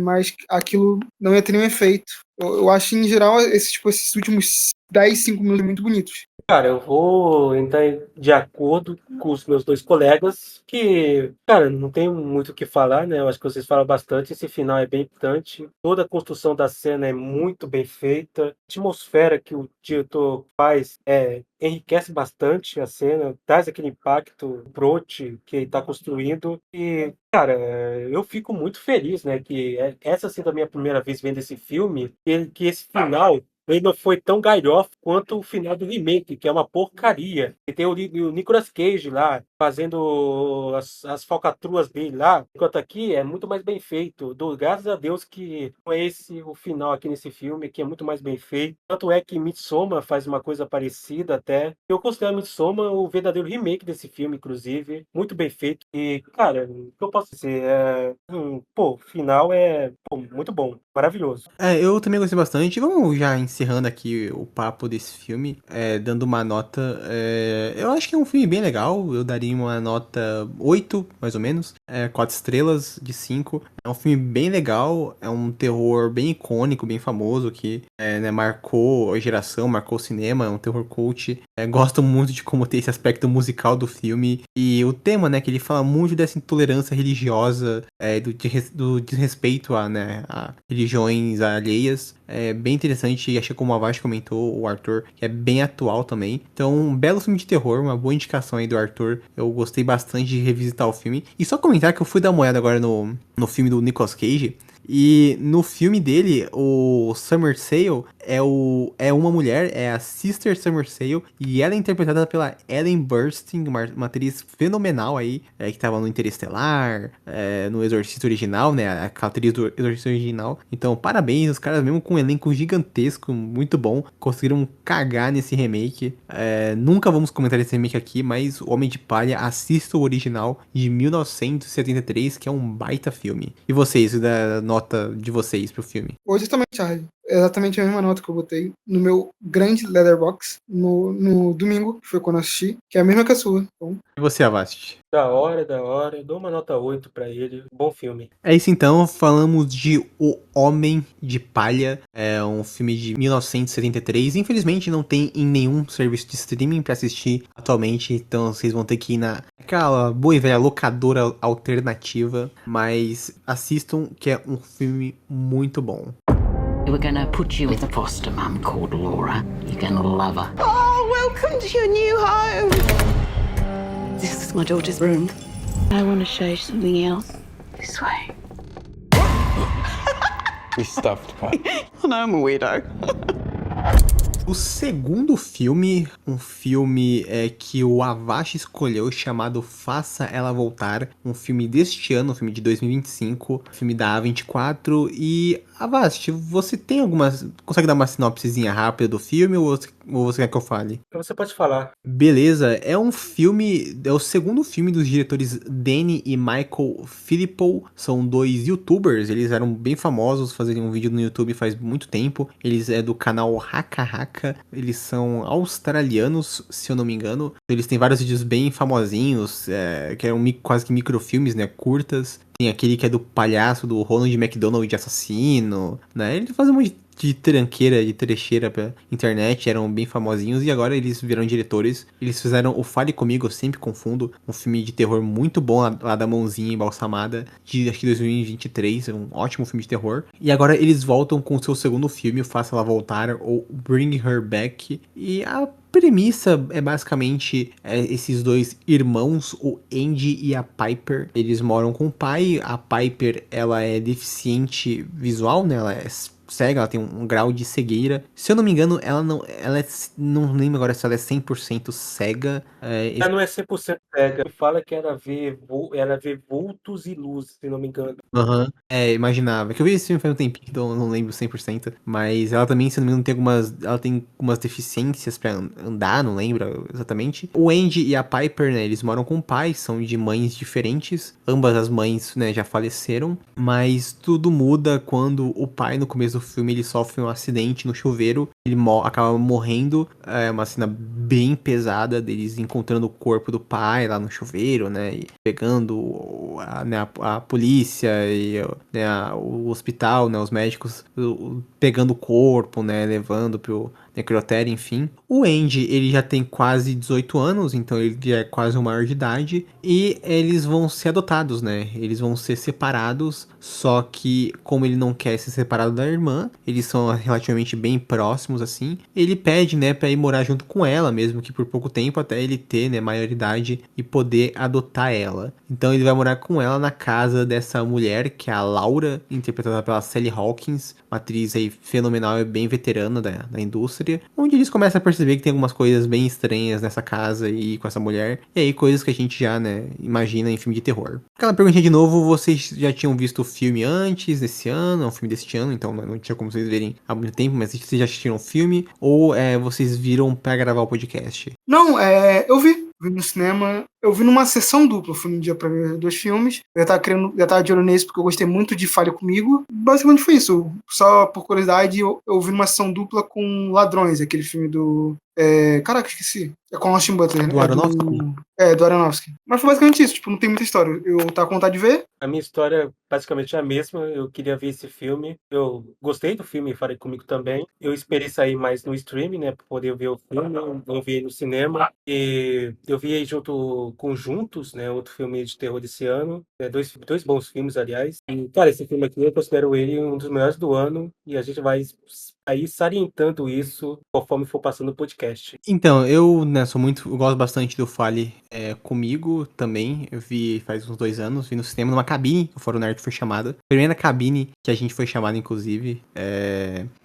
mas aquilo não ia ter nenhum efeito. Eu acho, em geral, esses últimos 10, 5 minutos muito bonitos. Cara, eu vou entrar de acordo com os meus dois colegas, que, cara, não tem muito o que falar, né? Eu acho que vocês falam bastante. Esse final é bem importante. Toda a construção da cena é muito bem feita. A atmosfera que o diretor faz enriquece bastante a cena, traz aquele impacto brote que ele está construindo. E, cara, eu fico muito feliz, né? Que essa sendo a minha primeira vez vendo esse filme, que esse final ele não foi tão galhofa quanto o final do remake, que é uma porcaria. E tem o Nicolas Cage lá, fazendo as falcatruas dele lá, enquanto aqui é muito mais bem feito. Graças a Deus que não é esse o final aqui nesse filme, que é muito mais bem feito. Tanto é que Midsommar faz uma coisa parecida até. Eu considero Midsommar o verdadeiro remake desse filme, inclusive. Muito bem feito. E, cara, o que eu posso dizer? O final é muito bom, maravilhoso. Eu também gostei bastante. Vamos já encerrando aqui o papo desse filme, dando uma nota. Eu acho que é um filme bem legal. Eu daria ali uma nota 8, mais ou menos. 4 estrelas de 5. É um filme bem legal, é um terror bem icônico, bem famoso, que né, marcou a geração, marcou o cinema, é um terror cult. Gosto muito de como tem esse aspecto musical do filme. E o tema, né, que ele fala muito dessa intolerância religiosa, do desrespeito a religiões alheias. É bem interessante, e achei como a Vaz comentou, o Arthur, que é bem atual também. Então, um belo filme de terror, uma boa indicação aí do Arthur. Eu gostei bastante de revisitar o filme. E só comentar que eu fui dar uma olhada agora no filme do Nicolas Cage. E no filme dele, o Summer Sale é uma mulher, é a Sister Summer Sale, e ela é interpretada pela Ellen Burstyn, uma atriz fenomenal aí, que tava no Interestelar, no Exorcista original, né, a atriz do Exorcista original. Então, parabéns, os caras mesmo com um elenco gigantesco, muito bom, conseguiram cagar nesse remake. Nunca vamos comentar esse remake aqui, mas O Homem de Palha, assista o original de 1973, que é um baita filme. E vocês, da nota de vocês pro filme? Hoje também, Charlie. Exatamente a mesma nota que eu botei no meu grande Letterboxd no domingo, que foi quando eu assisti, que é a mesma que a sua. Então, E você, Avast? Da hora. Dou uma nota 8 pra ele. Bom filme. É isso então, falamos de O Homem de Palha, é um filme de 1973, infelizmente não tem em nenhum serviço de streaming pra assistir atualmente, então vocês vão ter que ir naquela boa e velha locadora alternativa, mas assistam que é um filme muito bom. We're gonna put you with a foster mum called Laura. You're gonna love her. Oh, welcome to your new home. This is my daughter's room. I want to show you something else. This way. We stuffed Pat. I know I'm a weirdo. O segundo filme, um filme que o Avast escolheu, chamado Faça Ela Voltar, um filme deste ano, um filme de 2025, filme da A24. E, Avast, você tem consegue dar uma sinopsezinha rápida do filme ou você quer que eu fale? Você pode falar. Beleza, é um filme, é o segundo filme dos diretores Danny e Michael Philippou, são dois youtubers, eles eram bem famosos, faziam um vídeo no YouTube faz muito tempo, eles do canal Haka Haka, eles são australianos, se eu não me engano, eles têm vários vídeos bem famosinhos, que eram quase que microfilmes, né, curtas. Tem aquele que é do palhaço, do Ronald McDonald de assassino, né? Ele faz um monte de tranqueira, de trecheira pra internet, eram bem famosinhos e agora eles viram diretores. Eles fizeram o Fale Comigo, eu sempre confundo, um filme de terror muito bom lá da Mãozinha Embalsamada, de acho que 2023, é um ótimo filme de terror. E agora eles voltam com o seu segundo filme, o Faça Ela Voltar, ou Bring Her Back, e a premissa é basicamente esses dois irmãos, o Andy e a Piper. Eles moram com o pai. A Piper, ela é deficiente visual, né? Ela é cega, ela tem um grau de cegueira. Se eu não me engano, não lembro agora se ela é 100% cega. Ela não é 100% cega. Ele fala que ela vê vultos e luzes, se não me engano. Imaginava. Que eu vi esse filme faz um tempinho, então eu não lembro 100%. Mas ela também, se não me engano, ela tem algumas deficiências pra andar, não lembro exatamente. O Andy e a Piper, né, eles moram com o pai, são de mães diferentes. Ambas as mães, né, já faleceram. Mas tudo muda quando o pai, no começo do filme, ele sofre um acidente no chuveiro. Ele acaba morrendo. É uma cena bem pesada deles encontrando o corpo do pai lá no chuveiro, né? E pegando a polícia e o hospital, né? Os médicos pegando o corpo, né? Levando pro necrotério, enfim. O Andy, ele já tem quase 18 anos, então ele já é quase um maior de idade. E eles vão ser adotados, né? Eles vão ser separados, só que como ele não quer ser separado da irmã, eles são relativamente bem próximos, assim. Ele pede, né, pra ir morar junto com ela, mesmo que por pouco tempo, até ele ter, né, maioridade e poder adotar ela. Então ele vai morar com ela na casa dessa mulher, que é a Laura, interpretada pela Sally Hawkins, uma atriz aí fenomenal e bem veterana da indústria, onde eles começam a perceber que tem algumas coisas bem estranhas nessa casa e com essa mulher, e aí coisas que a gente já, né, imagina em filme de terror. Aquela perguntinha de novo, vocês já tinham visto o filme antes desse ano? É um filme deste ano, então não tinha como vocês verem há muito tempo, mas vocês já assistiram o filme? Ou vocês viram pra gravar o podcast? Não, eu vi no cinema, eu vi numa sessão dupla, fui um dia pra ver 2 filmes, já tava de olho nesse porque eu gostei muito de Fale Comigo, basicamente foi isso, só por curiosidade eu vi numa sessão dupla com Ladrões, aquele filme do, caraca, esqueci, É com Austin Butler, né? Do Aronofsky? Do Aronofsky. Mas foi basicamente isso, tipo, não tem muita história. Eu tava com vontade de ver. A minha história basicamente é a mesma. Eu queria ver esse filme. Eu gostei do filme, falei comigo também. Eu esperei sair mais no streaming, né, pra poder ver o filme. Eu não vi no cinema. E eu vi aí junto com Juntos, né, outro filme de terror desse ano. Dois bons filmes, aliás. E, cara, esse filme aqui eu considero ele um dos melhores do ano. E a gente vai aí salientando isso conforme for passando o podcast. Então, eu, né, eu gosto bastante do Fale Comigo também. Eu vi faz uns 2 anos, vi no cinema numa cabine, o Fórum Nerd foi chamada. Primeira cabine que a gente foi chamado, inclusive.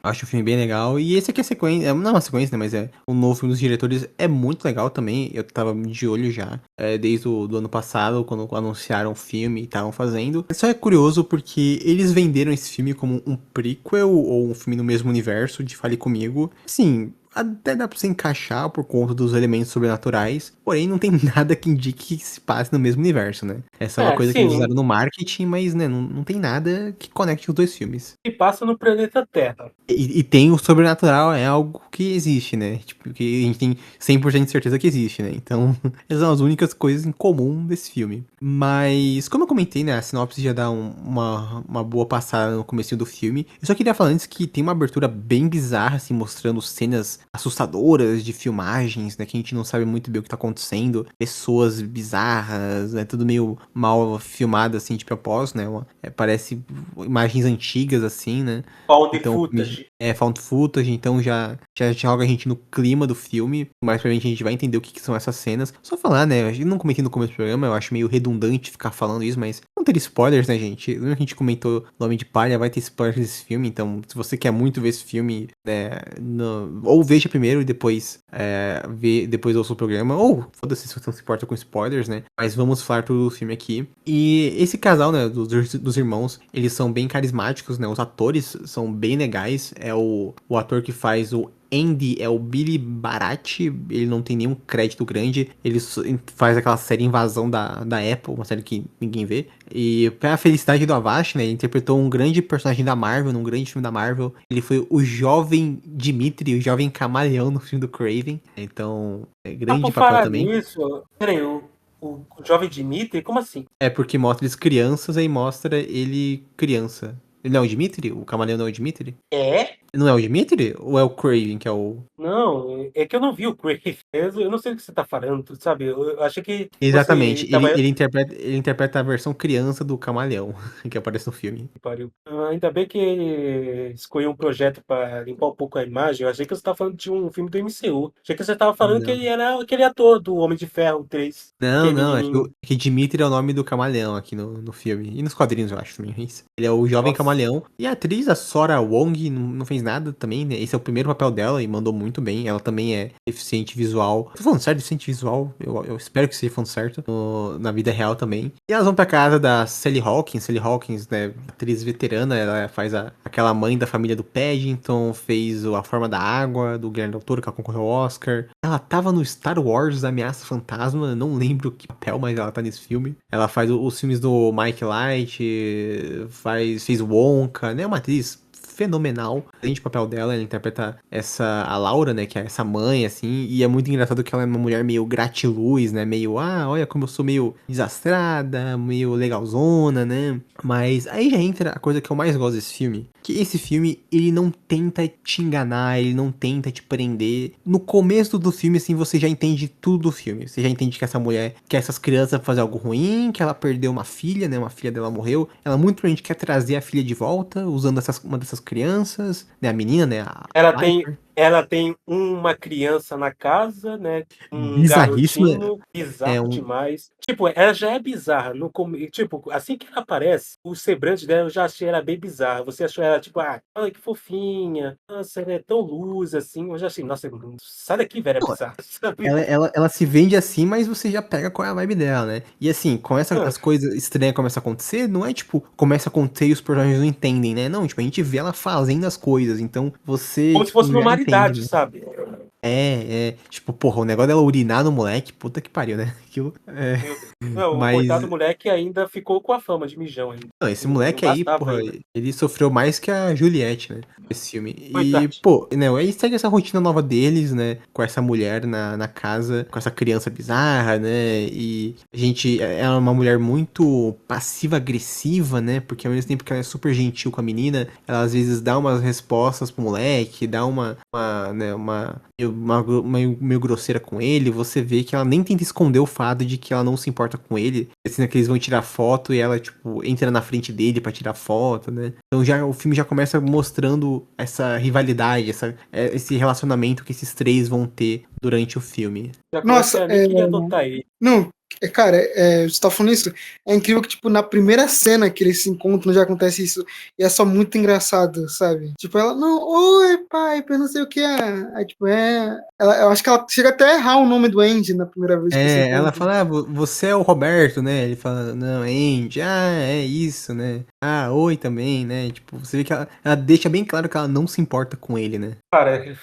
Acho o filme bem legal. E esse aqui é sequência, não é uma sequência, né, mas é um novo filme dos diretores, é muito legal também. Eu tava de olho já, desde o do ano passado, quando anunciaram o filme e estavam fazendo. Só é curioso porque eles venderam esse filme como um prequel ou um filme no mesmo universo de Fale Comigo. Sim, até dá pra você encaixar por conta dos elementos sobrenaturais, porém não tem nada que indique que se passe no mesmo universo, né? É só uma coisa que eles sim. usaram no marketing, mas né, não tem nada que conecte os dois filmes. Se passa no planeta Terra. E tem o sobrenatural, é algo que existe, né? Tipo, que a gente tem 100% de certeza que existe, né? Então, essas são as únicas coisas em comum desse filme. Mas, como eu comentei, né? A sinopse já dá uma boa passada no comecinho do filme. Eu só queria falar antes que tem uma abertura bem bizarra, assim, mostrando cenas assustadoras de filmagens, né? Que a gente não sabe muito bem o que tá acontecendo. Pessoas bizarras, né? Tudo meio mal filmado, assim, de propósito, né? Parece imagens antigas, assim, né? Found Então, footage. found footage, então já joga a gente no clima do filme. Mais pra frente a gente vai entender o que são essas cenas. Só falar, né? Eu não comentei no começo do programa, eu acho meio redundante ficar falando isso, mas não ter spoilers, né, gente? Lembra que a gente comentou no Homem de Palha, vai ter spoilers desse filme, então se você quer muito ver esse filme, ou veja primeiro e depois depois ouça o programa, ou foda-se se você não se importa com spoilers, né? Mas vamos falar tudo do filme aqui. E esse casal, né, dos irmãos, eles são bem carismáticos, né? Os atores são bem legais. É o ator que faz o Andy, é o Billy Barati, ele não tem nenhum crédito grande, ele faz aquela série Invasão da Apple, uma série que ninguém vê, e pra felicidade do Avast, né, ele interpretou um grande personagem da Marvel, num grande filme da Marvel, ele foi o jovem Dimitri, o jovem camaleão no filme do Craven, então, grande Por papel falar também. nisso, peraí, o jovem Dimitri, como assim? É porque mostra eles crianças, aí mostra ele criança. Ele não é o Dimitri? O camaleão não é o Dimitri? É? Não é o Dimitri? Ou é o Craven que é o... Não, é que eu não vi o Crave. Eu não sei do que você tá falando, sabe? Eu achei que Exatamente, você tava... ele interpreta a versão criança do camaleão que aparece no filme. Pariu. Ainda bem que ele escolheu um projeto pra limpar um pouco a imagem. Eu achei que você tava falando de um filme do MCU. Achei que você tava falando que Não. ele era aquele ator do Homem de Ferro 3. Não, Aquele não, menininho. é que Dimitri é o nome do camaleão aqui no filme. E nos quadrinhos, eu acho também. Ele é o jovem Nossa. camaleão. E a atriz, a Sora Wong, não fez nada também, né? Esse é o primeiro papel dela e mandou muito bem. Ela também é deficiente visual. Tô falando certo, deficiente visual. Eu espero que seja falando certo. Na vida real também. E elas vão pra casa da Sally Hawkins. Sally Hawkins, né? Atriz veterana. Ela faz aquela mãe da família do Paddington. Fez A Forma da Água, do Guilherme Del Toro, que ela concorreu ao Oscar. Ela tava no Star Wars, Ameaça Fantasma. Não lembro que papel, mas ela tá nesse filme. Ela faz os filmes do Mike Light. Fez Wonka, né? Uma atriz fenomenal. Além de papel dela, ela interpreta a Laura, né, que é essa mãe, assim, e é muito engraçado que ela é uma mulher meio gratiluz, né, meio, olha como eu sou meio desastrada, meio legalzona, né, mas aí já entra a coisa que eu mais gosto desse filme, que esse filme, ele não tenta te enganar, ele não tenta te prender. No começo do filme, assim, você já entende tudo do filme, você já entende que essa mulher, que essas crianças vão fazer algo ruim, que ela perdeu uma filha, né, uma filha dela morreu, ela muito provavelmente quer trazer a filha de volta, usando uma dessas crianças, né, a menina, né, Ela tem uma criança na casa, né? Um bizarríssima. garotinho bizarro demais. Tipo, ela já é bizarra. Tipo, assim que ela aparece, o semblante dela eu já achei ela bem bizarra. Você achou ela, tipo, olha que fofinha. Nossa, ela é tão luz assim. Eu já achei, nossa, sai daqui, velho, é bizarra. Ela se vende assim, mas você já pega qual é a vibe dela, né? E assim, as coisas estranhas começam a acontecer, não é tipo, começa a acontecer e os personagens não entendem, né? Não, tipo, a gente vê ela fazendo as coisas, então você... Como se fosse já uma entende, raridade, né? sabe? Tipo, porra, o negócio dela urinar no moleque, puta que pariu, né? Aquilo. Meu Deus. Não, o Mas. coitado do moleque ainda ficou com a fama de mijão ainda. Não, esse Não moleque aí, bastava porra, ainda. ele sofreu mais que a Juliette, né? Esse filme. E, Coitado. pô, né, aí segue essa rotina nova deles, né? Com essa mulher na casa, com essa criança bizarra, né? E a gente, ela é uma mulher muito passiva-agressiva, né? Porque ao mesmo tempo que ela é super gentil com a menina, ela às vezes dá umas respostas pro moleque, dá meio grosseira com ele. Você vê que ela nem tenta esconder o fato de que ela não se importa com ele. Assim, que eles vão tirar foto e ela, tipo, entra na frente dele pra tirar foto, né? Então o filme já começa mostrando essa rivalidade, esse relacionamento que esses três vão ter durante o filme. Já Nossa, comecei a nem queria adotar ele. Não, cara, você tá falando isso, é incrível que, tipo, na primeira cena que eles se encontram já acontece isso, e é só muito engraçado, sabe? Tipo, ela, não, oi, pai, eu não sei o que é. Aí, tipo, eu acho que ela chega até a errar o nome do Andy na primeira vez que se Ela encontram. fala, você é o Roberto, né? Ele fala, não, Andy, é isso, né? Ah, oi também, né? Tipo, você vê que ela deixa bem claro que ela não se importa com ele, né? Cara,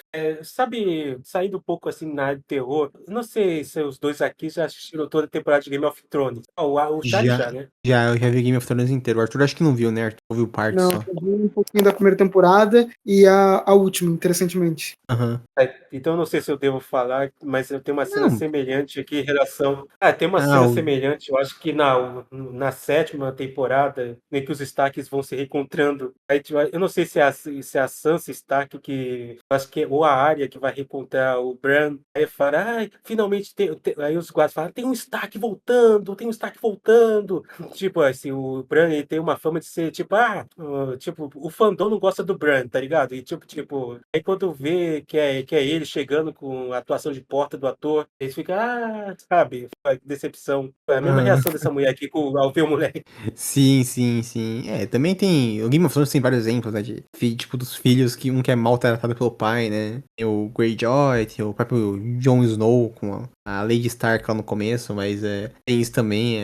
sabe, saindo um pouco assim na área de terror, não sei se os dois aqui já assistiram toda a temporada de Game of Thrones. O Charlie já, né? Eu já vi Game of Thrones inteiro. O Arthur acho que não viu, né? Arthur ouviu parte Não, só. eu vi um pouquinho da primeira temporada e a última, interessantemente. Aham. Então eu não sei se eu devo falar, mas eu tenho uma cena Não. semelhante aqui em relação. Tem uma Ah, cena semelhante, eu acho que na sétima temporada, em que os Starks vão se reencontrando. Aí, tipo, eu não sei se é a Sansa Stark que. Eu acho que ou a Arya que vai reencontrar o Bran. Aí fala, finalmente aí os guardas falam, tem um Stark voltando, tem um Stark voltando. Tipo, assim, o Bran ele tem uma fama de ser, tipo, o fandom não gosta do Bran, tá ligado? E tipo, aí quando vê que é ele chegando com a atuação de porta do ator, eles ficam, sabe, que decepção. É a mesma reação dessa mulher aqui ao ver o moleque. Sim. Também tem. O Game of Thrones tem vários exemplos, né? Tipo, dos filhos que um que é maltratado pelo pai, né? Tem o Greyjoy, tem o próprio Jon Snow com a Lady Stark lá no começo, mas tem isso também.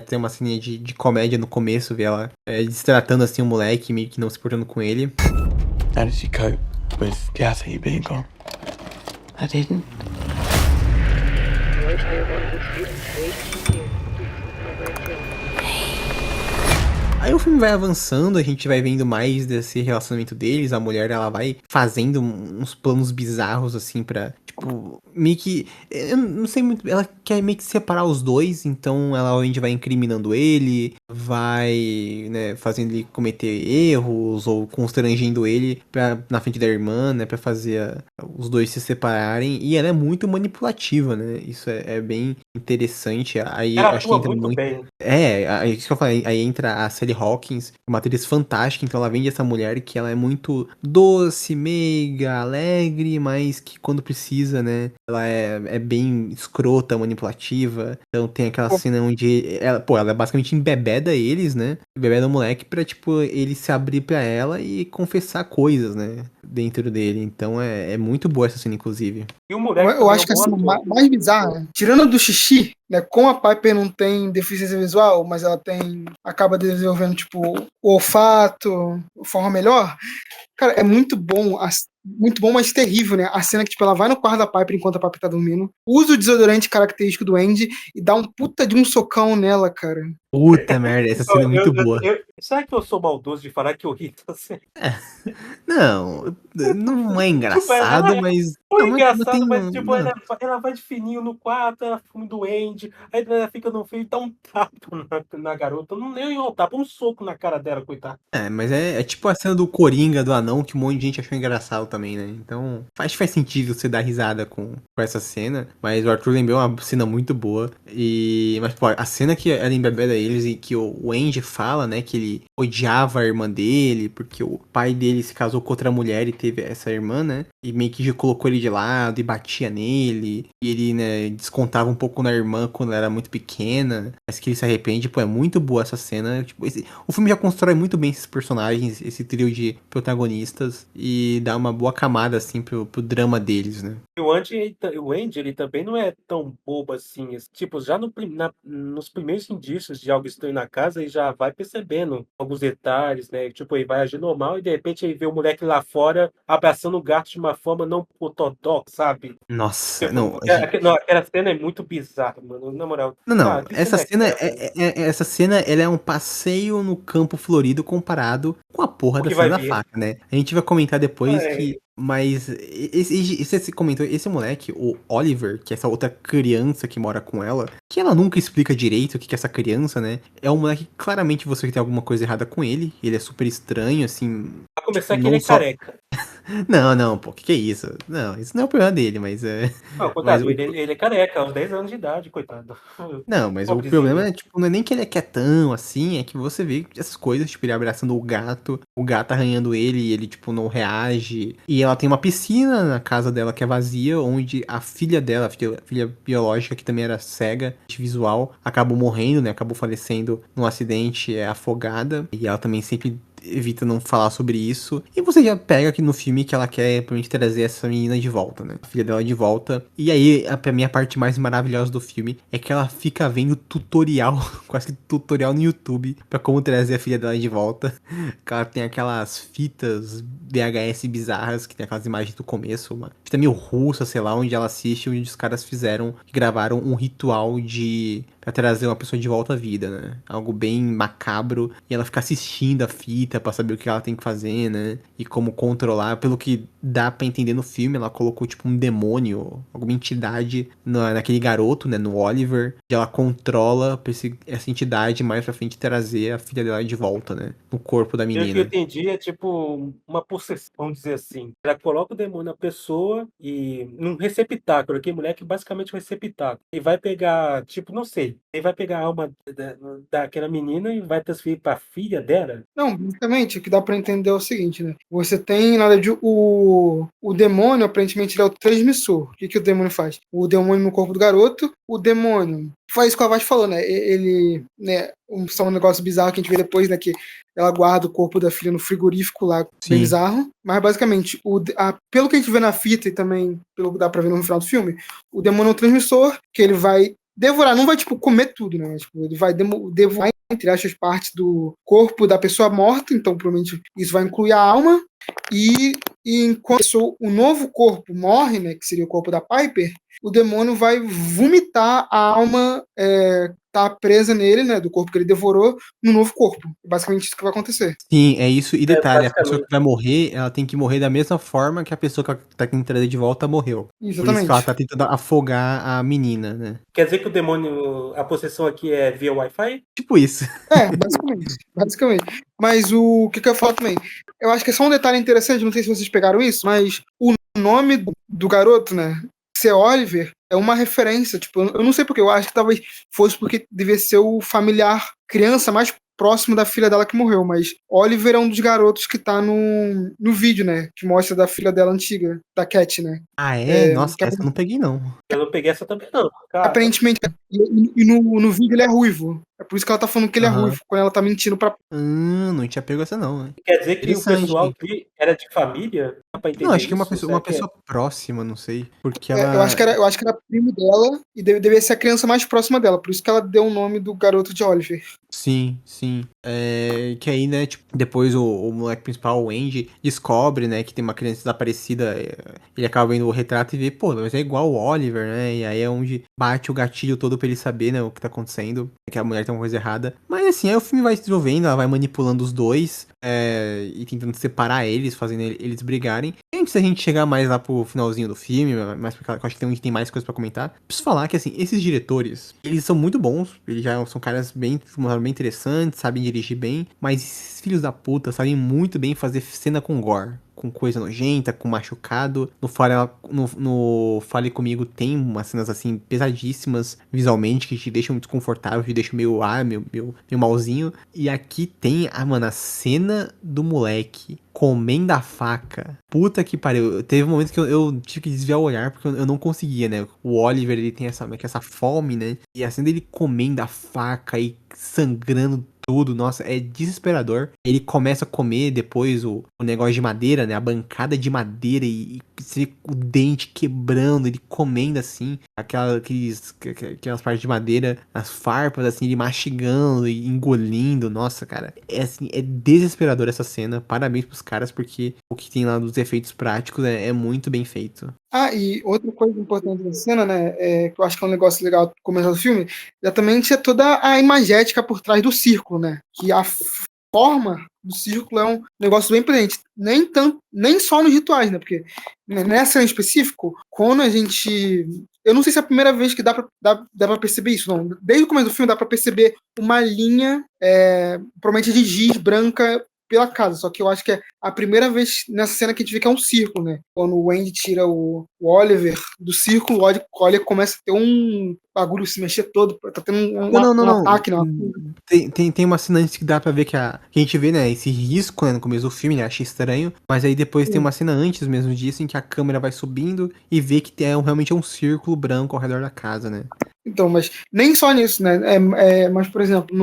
Tem uma cena de comédia no começo, ver ela destratando assim o moleque, meio que não se portando com ele. How did you cope with Kathy being gone? I didn't. Aí o filme vai avançando, a gente vai vendo mais desse relacionamento deles, a mulher ela vai fazendo uns planos bizarros assim pra, tipo, meio que, eu não sei muito, ela quer meio que separar os dois, então ela onde vai incriminando ele, vai, né, fazendo ele cometer erros ou constrangendo ele na frente da irmã, né, pra fazer os dois se separarem, e ela é muito manipulativa, né, isso é bem interessante, aí Ela acho que atua entra muito bem. isso que eu falei, aí entra a Sally Hawkins, uma atriz fantástica, então ela vende essa mulher que ela é muito doce, meiga, alegre, mas que quando precisa, né, ela é bem escrota, manipulativa, então tem aquela cena onde ela basicamente embebeda eles, né, embebeda o moleque pra, tipo, ele se abrir pra ela e confessar coisas, né, dentro dele, então é muito boa essa cena, inclusive. E o moleque Eu acho que a também é um cena bom ator. mais bizarra, tirando do xixi, né? Como a Piper não tem deficiência visual, mas ela acaba desenvolvendo, tipo, o olfato, de forma melhor. Cara, é muito bom, mas terrível, né? A cena que, tipo, ela vai no quarto da Piper enquanto a Piper tá dormindo, usa o desodorante característico do Andy e dá um puta de um socão nela, cara. Puta merda, essa cena é muito boa. Será que eu sou maldoso de falar que eu ri dessa cena? Não é engraçado, mas... Foi não, engraçado, tem mas tipo, mano, ela vai de fininho no quarto, ela fica doente, aí ela fica no fio e dá um tapa na garota. Não nem um tapa, um soco na cara dela, coitada. mas é tipo a cena do Coringa, do anão, que um monte de gente achou engraçado também, né? Então, faz sentido você dar risada com essa cena, mas o Arthur lembrou uma cena muito boa. Mas, pô, a cena que ela embebeda eles e que o Andy fala, né, que ele odiava a irmã dele, porque o pai dele se casou com outra mulher e teve essa irmã, né? E meio que já colocou ele de lado e batia nele. E ele, né, descontava um pouco na irmã quando ela era muito pequena. Mas que ele se arrepende. Pô, é muito boa essa cena. Tipo, o filme já constrói muito bem esses personagens, esse trio de protagonistas. E dá uma boa camada, assim, pro drama deles, né? E o Andy, ele também não é tão bobo assim. Tipo, já nos primeiros indícios de algo estranho na casa, ele já vai percebendo alguns detalhes, né? Tipo, ele vai agir normal e de repente ele vê o moleque lá fora abraçando o gato de uma forma não ortodoxa, sabe? Nossa, Tipo, não, não, aquela cena é muito bizarra, mano. Na moral. não, Que essa cena cena é aquela? essa cena, ela é um passeio no campo florido comparado com a porra O da que cena vai da vir? faca, né? A gente vai comentar depois É, mas esse comentou, esse moleque, o Oliver, que é essa outra criança que mora com ela, que ela nunca explica direito o que que é essa criança, né? É um moleque que claramente você vê que tem alguma coisa errada com ele é super estranho, assim, pra começar que ele não é só... careca. Não, pô, que é isso? Não, isso não é o problema dele, mas é... Não, Mas coitado, ele é careca, aos 10 anos de idade, coitado. Não, mas o problema Pobrezinho. é, tipo, não é nem que ele é quietão, assim, é que você vê essas coisas, tipo, ele abraçando o gato arranhando ele, e ele, tipo, não reage. E ela tem uma piscina na casa dela que é vazia, onde a filha dela, a filha biológica, que também era cega, de visual, acabou morrendo, né, acabou falecendo num acidente, afogada, e ela também sempre evita não falar sobre isso. E você já pega aqui no filme que ela quer realmente trazer essa menina de volta, né? A filha dela de volta. E aí, pra mim, a parte mais maravilhosa do filme é que ela fica vendo tutorial, quase que tutorial no YouTube, pra como trazer a filha dela de volta. Que ela tem aquelas fitas VHS bizarras, que tem aquelas imagens do começo, uma fita meio russa, sei lá, onde ela assiste, onde os caras gravaram um ritual pra trazer uma pessoa de volta à vida, né? Algo bem macabro. E ela fica assistindo a fita pra saber o que ela tem que fazer, né? E como controlar. Pelo que dá pra entender no filme, ela colocou tipo um demônio, alguma entidade naquele garoto, né? No Oliver. E ela controla pra essa entidade mais pra frente trazer a filha dela de volta, né? No corpo da Pelo que eu menina. entendi, é tipo uma possessão, vamos dizer assim. Ela coloca o demônio na pessoa e num receptáculo, aquele moleque basicamente um receptáculo. E vai pegar, tipo, não sei, ele vai pegar a alma daquela menina e vai transferir pra filha dela. Não, basicamente, o que dá pra entender é o seguinte, né? Você tem, na verdade, o demônio, aparentemente, ele é o transmissor. O que, que o demônio faz? O demônio no corpo do garoto, o demônio faz isso que a Vaz falou, né? Ele, né, só um negócio bizarro que a gente vê depois, né? Que ela guarda o corpo da filha no frigorífico lá, bem Sim. bizarro. Mas, basicamente, pelo que a gente vê na fita e também pelo que dá pra ver no final do filme, o demônio é um transmissor que ele vai devorar, não vai, tipo, comer tudo, né? Tipo, ele vai devorar, entre aspas, partes do corpo da pessoa morta, então provavelmente isso vai incluir a alma, e enquanto o novo corpo morre, né, que seria o corpo da Piper, o demônio vai vomitar a alma tá presa nele, né, do corpo que ele devorou, no novo corpo. Basicamente isso que vai acontecer. Sim, é isso. E É, detalhe, a pessoa que basicamente. vai morrer, ela tem que morrer da mesma forma que a pessoa que ela tá tentando trazer de volta morreu. Por isso que ela Exatamente. tá tentando afogar a menina, né? Quer dizer que o demônio, a possessão aqui é via Wi-Fi? Tipo isso. Basicamente. Mas o que eu ia falar também? Eu acho que é só um detalhe interessante, não sei se vocês pegaram isso, mas o nome do garoto, né? Ser Oliver é uma referência, tipo, eu não sei porque, eu acho que talvez fosse porque devia ser o familiar criança mais próximo da filha dela que morreu, mas Oliver é um dos garotos que tá no vídeo, né? Que mostra da filha dela antiga, da Cat, né? Ah, é? Nossa, Que essa eu não peguei, não. Eu não peguei essa também, não. Cara, aparentemente, e no vídeo ele é ruivo. É por isso que ela tá falando que ele é Aham. ruivo, quando ela tá mentindo pra. Não tinha pego essa, não, né? quer dizer que o Interessante. pessoal aqui era de família? Dá pra Não, entender acho que é isso? uma Será que é? pessoa próxima, não sei. Porque Eu acho que era primo dela e devia ser a criança mais próxima dela. Por isso que ela deu o nome do garoto de Oliver. Sim, sim. Que aí, né, tipo, depois o moleque principal, o Andy, descobre, né, que tem uma criança desaparecida. Ele acaba vendo o retrato e vê, pô, mas é igual o Oliver, né? E aí é onde bate o gatilho todo pra ele saber, né, o que tá acontecendo. Que a mulher tem uma coisa errada. Mas assim, aí o filme vai se desenvolvendo, ela vai manipulando os dois. E tentando separar eles, fazendo eles brigarem. E antes da gente chegar mais lá pro finalzinho do filme, mais porque eu acho que tem mais coisa pra comentar, preciso falar que, assim, esses diretores, eles são muito bons, eles já são caras bem interessantes, sabem dirigir bem, mas esses filhos da puta sabem muito bem fazer cena com gore. Com coisa nojenta, com machucado. No Fale Comigo tem umas cenas assim pesadíssimas visualmente, que te deixam muito desconfortável, te deixam meio malzinho. E aqui tem, mano, a cena do moleque comendo a faca. Puta que pariu. Teve um momento que eu tive que desviar o olhar, porque eu não conseguia, né? O Oliver, ele tem essa fome, né? E a cena dele comendo a faca e sangrando tudo, nossa, é desesperador. Ele começa a comer depois o negócio de madeira, né? A bancada de madeira e você vê o dente quebrando, ele comendo assim, aquelas partes de madeira, as farpas, assim, ele mastigando e engolindo. Nossa, cara, é assim, é desesperador essa cena. Parabéns pros caras, porque o que tem lá dos efeitos práticos é muito bem feito. Ah, e outra coisa importante da cena, né, que eu acho que é um negócio legal do começo do filme, exatamente é toda a imagética por trás do círculo, né? Que a forma do círculo é um negócio bem presente. Nem só nos rituais, né? Porque nessa cena em específico, quando a gente. Eu não sei se é a primeira vez que dá pra perceber isso, não. Desde o começo do filme dá pra perceber uma linha, provavelmente de giz branca pela casa, só que eu acho que é a primeira vez nessa cena que a gente vê que é um círculo, né? Quando o Andy tira o Oliver do círculo, o Oliver começa a ter um bagulho se mexer todo, tá tendo um ataque, né? Tem uma cena antes que dá pra ver que a gente vê, né, esse risco, né, no começo do filme, né, acha estranho, mas aí depois tem uma cena antes mesmo disso, em que a câmera vai subindo e vê que realmente é um círculo branco ao redor da casa, né? Então, mas nem só nisso, né? Mas, por exemplo,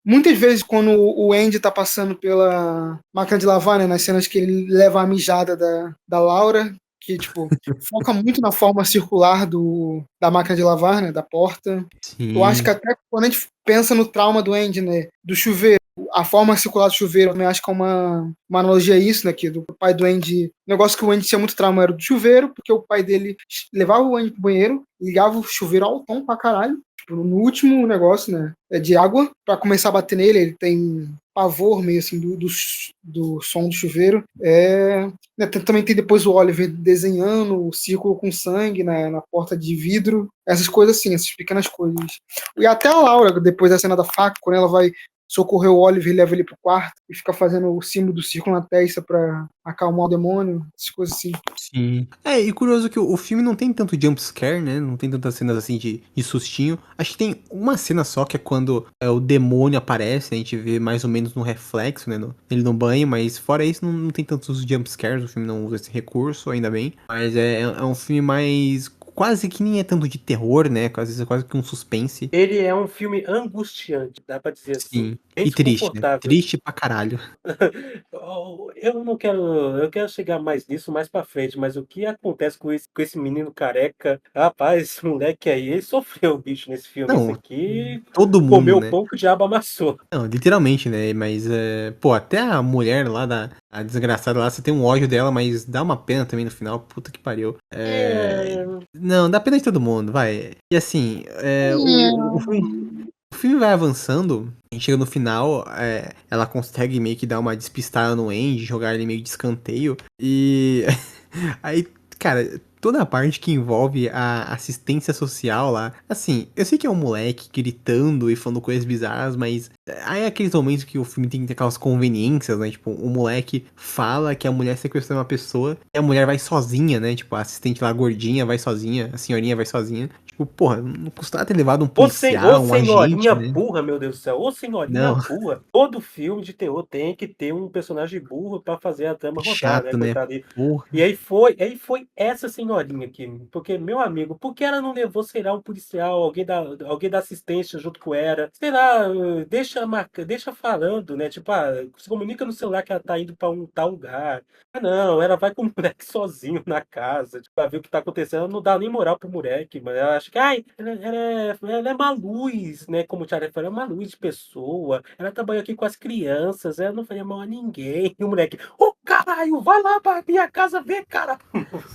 muitas vezes quando o Andy tá passando pela máquina de lavar, né, nas cenas que ele leva a mijada da Laura, que, tipo, foca muito na forma circular da máquina de lavar, né, da porta. Sim. Eu acho que até quando a gente pensa no trauma do Andy, né, do chuveiro, a forma circular do chuveiro, eu também acho que é uma analogia a isso, né, que do pai do Andy, o negócio que o Andy tinha muito trauma era do chuveiro, porque o pai dele levava o Andy pro banheiro, ligava o chuveiro altão pra caralho, tipo, no último negócio, né, de água, pra começar a bater nele, ele tem pavor meio assim do som do chuveiro. Né, também tem depois o Oliver desenhando o círculo com sangue na porta de vidro, essas coisas assim, essas pequenas coisas. E até a Laura, depois da cena da faca, quando ela vai socorrer o Oliver e leva ele pro quarto e fica fazendo o símbolo do círculo na testa pra acalmar o demônio, essas coisas assim. Sim. E curioso que o filme não tem tanto jumpscare, né? Não tem tantas cenas assim de sustinho. Acho que tem uma cena só, que é quando o demônio aparece, né? A gente vê mais ou menos no reflexo, né? Ele no banho, mas fora isso não tem tantos jumpscares, o filme não usa esse recurso, ainda bem. Mas é um filme mais... Quase que nem é tanto de terror, né? Às vezes é quase que um suspense. Ele é um filme angustiante, dá pra dizer assim. Sim. E triste, né? Triste pra caralho. Eu não quero. Eu quero chegar mais nisso mais pra frente, mas o que acontece com esse menino careca? Rapaz, esse moleque aí, ele sofreu, bicho, nesse filme. Não, Esse aqui todo mundo, comeu né? o pão que o diabo amassou. Não, literalmente, né? Mas, pô, até a mulher lá, a desgraçada lá, você tem um ódio dela, mas dá uma pena também no final. Puta que pariu. Não, dá pena de todo mundo, vai. E assim, o filme vai avançando, a gente chega no final, ela consegue meio que dar uma despistada no Andy, jogar ele meio de escanteio. E aí, cara, toda a parte que envolve a assistência social lá, assim, eu sei que é um moleque gritando e falando coisas bizarras, mas aí é aqueles momentos que o filme tem que ter aquelas conveniências, né? Tipo, o moleque fala que a mulher sequestrou uma pessoa e a mulher vai sozinha, né? Tipo, a assistente lá gordinha vai sozinha, a senhorinha vai sozinha. Tipo, porra, não custava ter levado um policial, um senhorinha agente, né? burra, meu Deus do céu. Ô senhorinha burra. Todo filme de terror tem que ter um personagem burro pra fazer a trama rodar, Chato, né? Porra. E aí foi essa senhorinha aqui. Porque, meu amigo, por que ela não levou, sei lá, um policial, alguém da assistência junto com ela? Sei lá, deixa falando, né? Tipo, se comunica no celular que ela tá indo pra um tal lugar. Não, ela vai com o moleque sozinho na casa, tipo, pra ver o que tá acontecendo. Ela não dá nem moral pro moleque, mas ela acha que, ela é uma luz, né? Como o Thiago falou, é uma luz de pessoa. Ela trabalha aqui com as crianças, ela não faria mal a ninguém. E o moleque, caralho, vai lá pra minha casa ver, cara.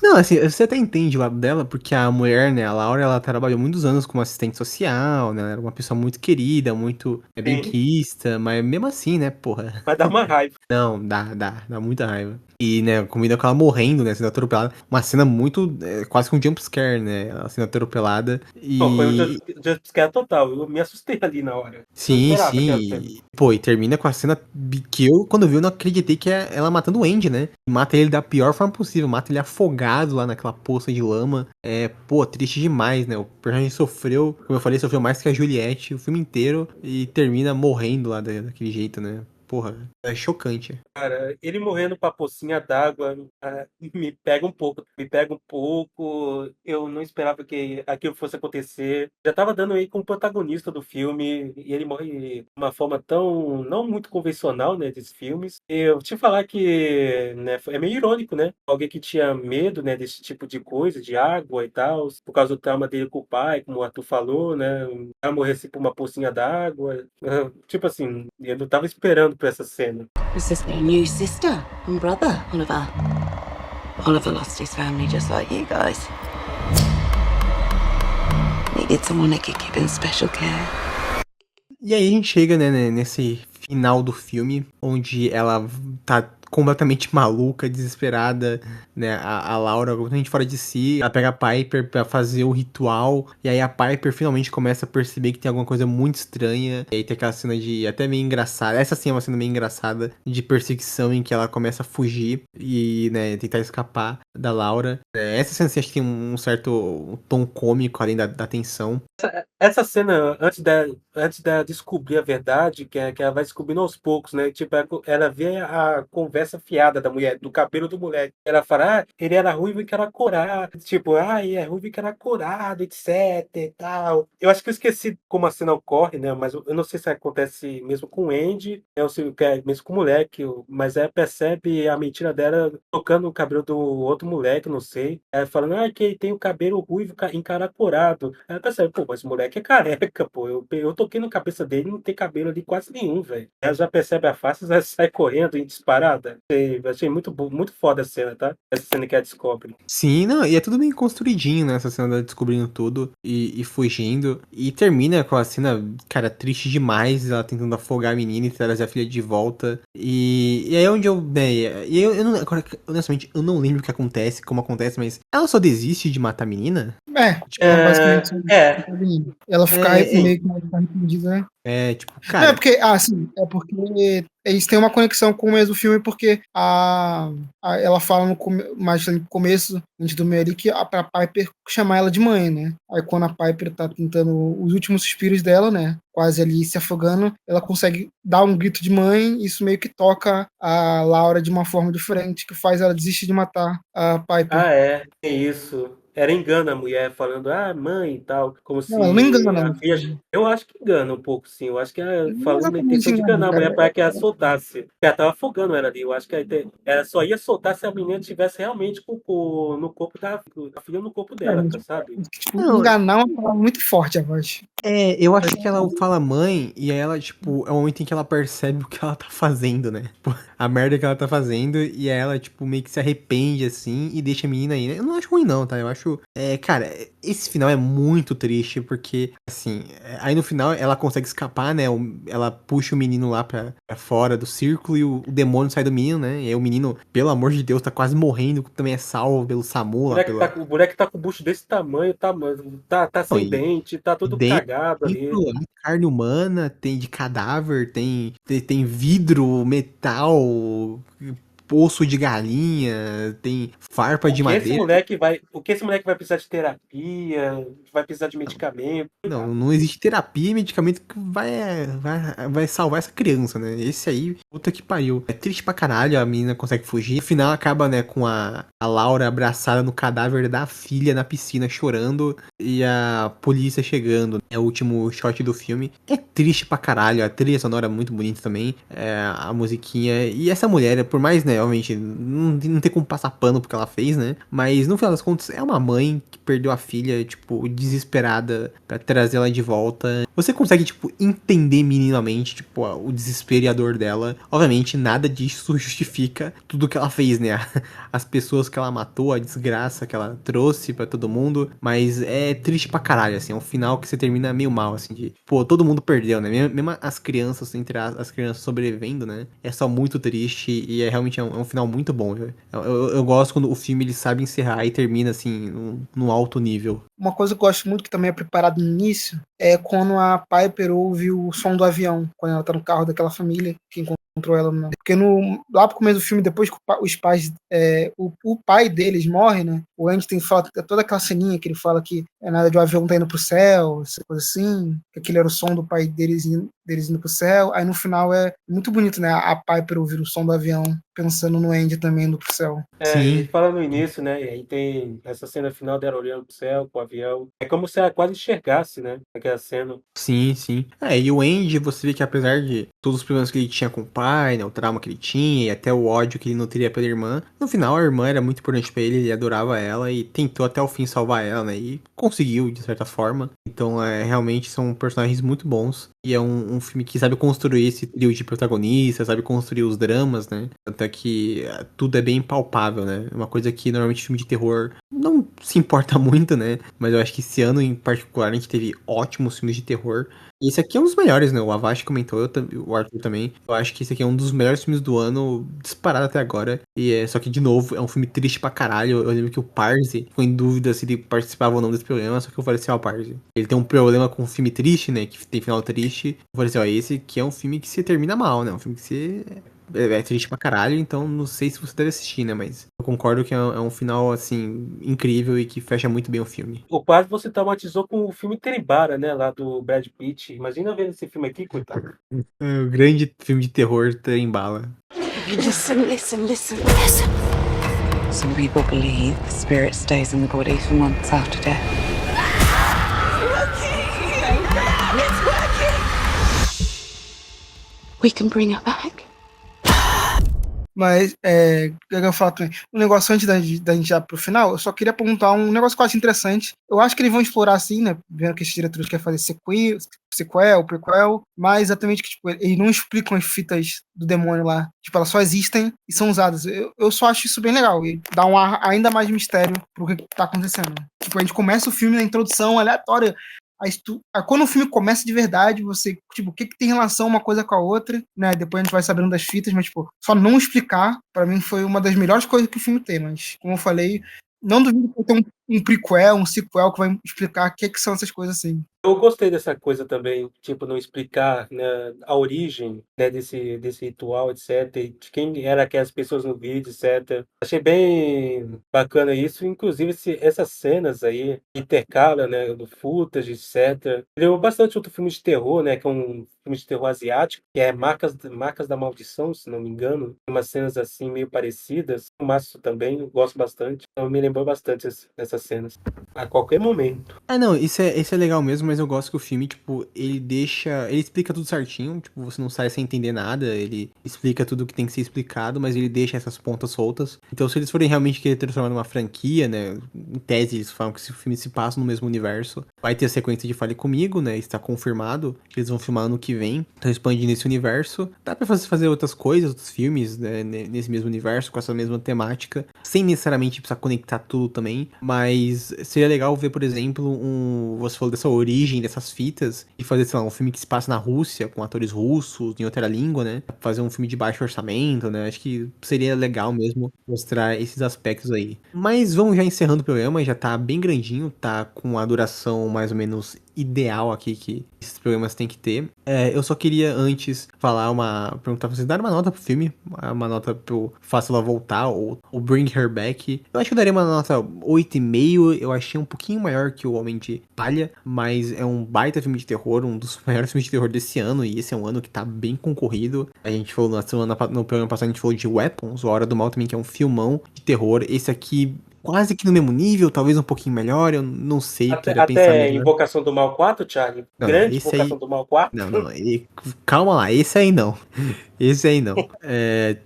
Não, assim, você até entende o lado dela, porque a mulher, né, a Laura, ela trabalhou muitos anos como assistente social, né, ela era uma pessoa muito querida, muito benquista, mas mesmo assim, né, porra. Vai dar uma raiva. Não, dá muita raiva. E, né, comida com ela morrendo, né, sendo atropelada. Uma cena muito, quase que um jumpscare, né, ela sendo atropelada. E... Pô, foi um jumpscare total, eu me assustei ali na hora. Sim. Pô, e termina com a cena que eu, quando vi, eu não acreditei que é ela matando o Andy, né? Mata ele da pior forma possível, mata ele afogado lá naquela poça de lama. Pô, triste demais, né? O personagem sofreu, como eu falei, sofreu mais que a Juliette o filme inteiro e termina morrendo lá daquele jeito, né? porra, é chocante. Cara, ele morrendo pra pocinha d'água me pega um pouco. Me pega um pouco. Eu não esperava que aquilo fosse acontecer. Já tava dando aí como protagonista do filme. E ele morre de uma forma tão não muito convencional, né, desses filmes. Eu te falar que, né, é meio irônico, né? Alguém que tinha medo, né, desse tipo de coisa, de água e tal, por causa do trauma dele com o pai, como o Arthur falou, né? Vai morrer assim por uma pocinha d'água. Tipo assim, eu não tava esperando por essa cena. Is this your new sister and brother, Oliver? Oliver lost his family just like you guys. Needed someone that could give him special care. E aí a gente chega, né, nesse final do filme, onde ela tá completamente maluca, desesperada, né, a Laura completamente fora de si, ela pega a Piper pra fazer o ritual, e aí a Piper finalmente começa a perceber que tem alguma coisa muito estranha, e aí tem aquela cena de, até meio engraçada, essa sim é uma cena meio engraçada, de perseguição em que ela começa a fugir, e, né, tentar escapar da Laura. Essa cena, assim, acho que tem um certo tom cômico, além da tensão. Essa cena, antes da descobrir a verdade, que ela vai descobrindo aos poucos, né? Tipo, ela vê a conversa fiada da mulher, do cabelo do moleque. Ela fala, ele era ruivo e que era corado. Tipo, ele é ruivo e que era corado, etc e tal. Eu acho que eu esqueci como a cena ocorre, né? Mas eu não sei se acontece mesmo com o Andy, né? Ou se é mesmo com o moleque. Mas ela percebe a mentira dela tocando o cabelo do outro moleque, não sei. Ela falando, que ele tem o cabelo ruivo encaracorado. Ela percebe, pô, mas o moleque é careca, pô. Eu toquei na cabeça dele e não tem cabelo ali quase nenhum, velho. Ela já percebe a face e já sai correndo em disparada. Eu achei muito foda a cena, tá? Essa cena que ela descobre. Sim, não, e é tudo bem construidinho, né? Essa cena dela descobrindo tudo e fugindo. E termina com a cena, cara, triste demais, ela tentando afogar a menina e trazer a filha de volta. E aí é onde eu, né, e eu não, agora, honestamente, eu não lembro o que acontece, como acontece, mas ela só desiste de matar a menina? Tipo, basicamente ela fica meio que mais arrependida, né? Tipo, Não, cara. é porque, sim, é porque eles têm uma conexão com o mesmo filme, porque ela fala mais no começo, antes do meio ali, que pra Piper chamar ela de mãe, né? Aí quando a Piper tá tentando os últimos suspiros dela, né? Quase ali se afogando, ela consegue dar um grito de mãe, e isso meio que toca a Laura de uma forma diferente, que faz ela desistir de matar a Piper. É isso. Ela engana a mulher falando, mãe e tal, como Não, ela não se engana, a não. filha. Eu acho que engana um pouco, sim. Eu acho que ela Não é falou na exatamente intenção de engana, enganar a mulher cara. para que ela soltasse. Porque ela tava afogando ela ali. Eu acho que ela só ia soltar se a menina estivesse realmente no corpo a filha no corpo dela, sabe? Tipo, Não, enganar é uma palavra muito forte, a voz. Eu acho que ela fala mãe, e aí ela, tipo, é o momento em que ela percebe o que ela tá fazendo, né? Tipo, a merda que ela tá fazendo, e aí ela, tipo, meio que se arrepende, assim, e deixa a menina aí, né? Eu não acho ruim, não, tá? Eu acho. Cara, esse final é muito triste, porque, assim, aí no final ela consegue escapar, né? Ela puxa o menino lá pra fora do círculo, e o demônio sai do menino, né? E aí o menino, pelo amor de Deus, tá quase morrendo, também é salvo pelo SAMU lá. O boneco tá com o bucho desse tamanho, tá sem dente, tá todo cagado ali. Carne humana, tem de cadáver, tem vidro, metal, osso de galinha, tem farpa de madeira. O que esse moleque vai precisar de terapia, vai precisar de medicamento. Não existe terapia e medicamento que vai salvar essa criança, né? Esse aí, puta que pariu. É triste pra caralho, a menina consegue fugir. No final acaba, né, com a Laura abraçada no cadáver da filha na piscina, chorando, e a polícia chegando. É o último shot do filme. É triste pra caralho, a trilha sonora é muito bonita também, a musiquinha. E essa mulher, por mais, né, obviamente, não tem como passar pano porque ela fez, né? Mas no final das contas, é uma mãe que perdeu a filha, tipo, desesperada pra trazer ela de volta. Você consegue, tipo, entender minimamente, tipo, o desespero e a dor dela. Obviamente, nada disso justifica tudo que ela fez, né? As pessoas que ela matou, a desgraça que ela trouxe pra todo mundo. Mas é triste pra caralho, assim. É um final que você termina meio mal, assim, de... Pô, todo mundo perdeu, né? Mesmo as crianças, entre as crianças sobrevivendo, né? É só muito triste e realmente é um final muito bom, viu? Eu gosto quando o filme, ele sabe encerrar e termina, assim, num alto nível. Uma coisa que eu gosto muito, que também é preparado no início, é quando a Piper ouve o som do avião, quando ela tá no carro daquela família que encontrou ela. Porque lá pro começo do filme, depois que os pais, o pai deles morre, né? O Andy fala toda aquela ceninha que ele fala que é nada de um avião tá indo pro céu, essa coisa assim, que aquele era o som do pai deles indo pro céu. Aí no final é muito bonito, né? A Piper ouvir o som do avião, pensando no Andy também indo pro céu. Ele fala no início, né? E aí tem essa cena final dela olhando pro céu, com o avião. É como se ela quase enxergasse, né? Aquela cena. Sim, sim. E o Andy, você vê que apesar de todos os problemas que ele tinha com o pai, né, o trauma que ele tinha e até o ódio que ele não teria pela irmã, no final a irmã era muito importante pra ele adorava ela e tentou até o fim salvar ela, né, e conseguiu de certa forma. Então, realmente são personagens muito bons e é um filme que sabe construir esse trio de protagonistas, sabe construir os dramas, né, até que tudo é bem palpável, né, uma coisa que normalmente filme de terror não se importa muito, né, mas eu acho que esse ano em particular a gente teve ótimos filmes de terror. E esse aqui é um dos melhores, né? O Avast comentou, o Arthur também. Eu acho que esse aqui é um dos melhores filmes do ano, disparado até agora. Só que, de novo, é um filme triste pra caralho. Eu lembro que o Parzi ficou em dúvida se ele participava ou não desse programa, só que eu falei assim, Parzi, ele tem um problema com um filme triste, né? Que tem final triste. Eu falei assim, esse aqui é um filme que se termina mal, né? Um filme que se... É triste pra caralho, então não sei se você deve assistir, né? Mas eu concordo que é um final, assim, incrível e que fecha muito bem o filme. O quase você traumatizou com o filme Teribara, né? Lá do Brad Pitt. Imagina vendo esse filme aqui, coitado. O grande filme de terror Trem-Bala. Listen. Some people believe the spirit stays in the body for months after death. It's working! We can bring her back. Mas, eu falo também, um negócio antes da gente ir pro final, eu só queria perguntar um negócio que eu acho interessante. Eu acho que eles vão explorar assim, né? Vendo que esses diretores querem fazer sequel, prequel, mas exatamente que tipo, eles não explicam as fitas do demônio lá. Tipo, elas só existem e são usadas. Eu só acho isso bem legal e dá um ar ainda mais de mistério pro que tá acontecendo. Tipo, a gente começa o filme na introdução aleatória. Aí quando o filme começa de verdade, você, tipo, o que tem relação uma coisa com a outra, né? Depois a gente vai sabendo das fitas, mas, tipo, só não explicar, pra mim foi uma das melhores coisas que o filme tem, mas, como eu falei, não duvido que vai ter um prequel, um sequel que vai explicar o que são essas coisas assim. Eu gostei dessa coisa também, tipo, não explicar, né, a origem, né, desse ritual, etc. E de quem eram aquelas pessoas no vídeo, etc. Achei bem bacana isso. Inclusive, essas cenas aí, intercalam, né, do footage, etc. Lembra bastante outro filme de terror, né, que é um filme de terror asiático, que é Marcas da Maldição, se não me engano. Tem umas cenas assim, meio parecidas. O Márcio também, eu gosto bastante. Então, me lembrou bastante essas cenas. A qualquer momento. Não, isso é legal mesmo, mas eu gosto que o filme, tipo, ele explica tudo certinho, tipo, você não sai sem entender nada, ele explica tudo que tem que ser explicado, mas ele deixa essas pontas soltas. Então, se eles forem realmente querer transformar numa franquia, né, em tese eles falam que se o filme se passa no mesmo universo, vai ter a sequência de Fale Comigo, né, está confirmado que eles vão filmar ano que vem, então expande nesse universo. Dá pra fazer outras coisas, outros filmes, né, nesse mesmo universo, com essa mesma temática, sem necessariamente precisar conectar tudo também, mas seria legal ver, por exemplo, você falou dessa origem dessas fitas e fazer, sei lá, um filme que se passa na Rússia, com atores russos, em outra língua, né? Fazer um filme de baixo orçamento, né? Acho que seria legal mesmo mostrar esses aspectos aí. Mas vamos já encerrando o programa, já tá bem grandinho, tá com a duração mais ou menos ideal aqui que esses programas têm que ter. Eu só queria antes perguntar pra vocês, dar uma nota pro filme, uma nota pro Faça Ela Voltar, ou Bring Her Back. Eu acho que eu daria uma nota 8,5, eu achei um pouquinho maior que o Homem de Palha, mas é um baita filme de terror, um dos maiores filmes de terror desse ano, e esse é um ano que tá bem concorrido. A gente falou no programa passado, a gente falou de Weapons, o A Hora do Mal também, que é um filmão de terror. Esse aqui quase que no mesmo nível, talvez um pouquinho melhor, eu não sei. Até Invocação do Mal 4, Charlie? Não, Grande Invocação do Mal 4? Não, calma lá, esse aí não. Esse aí não.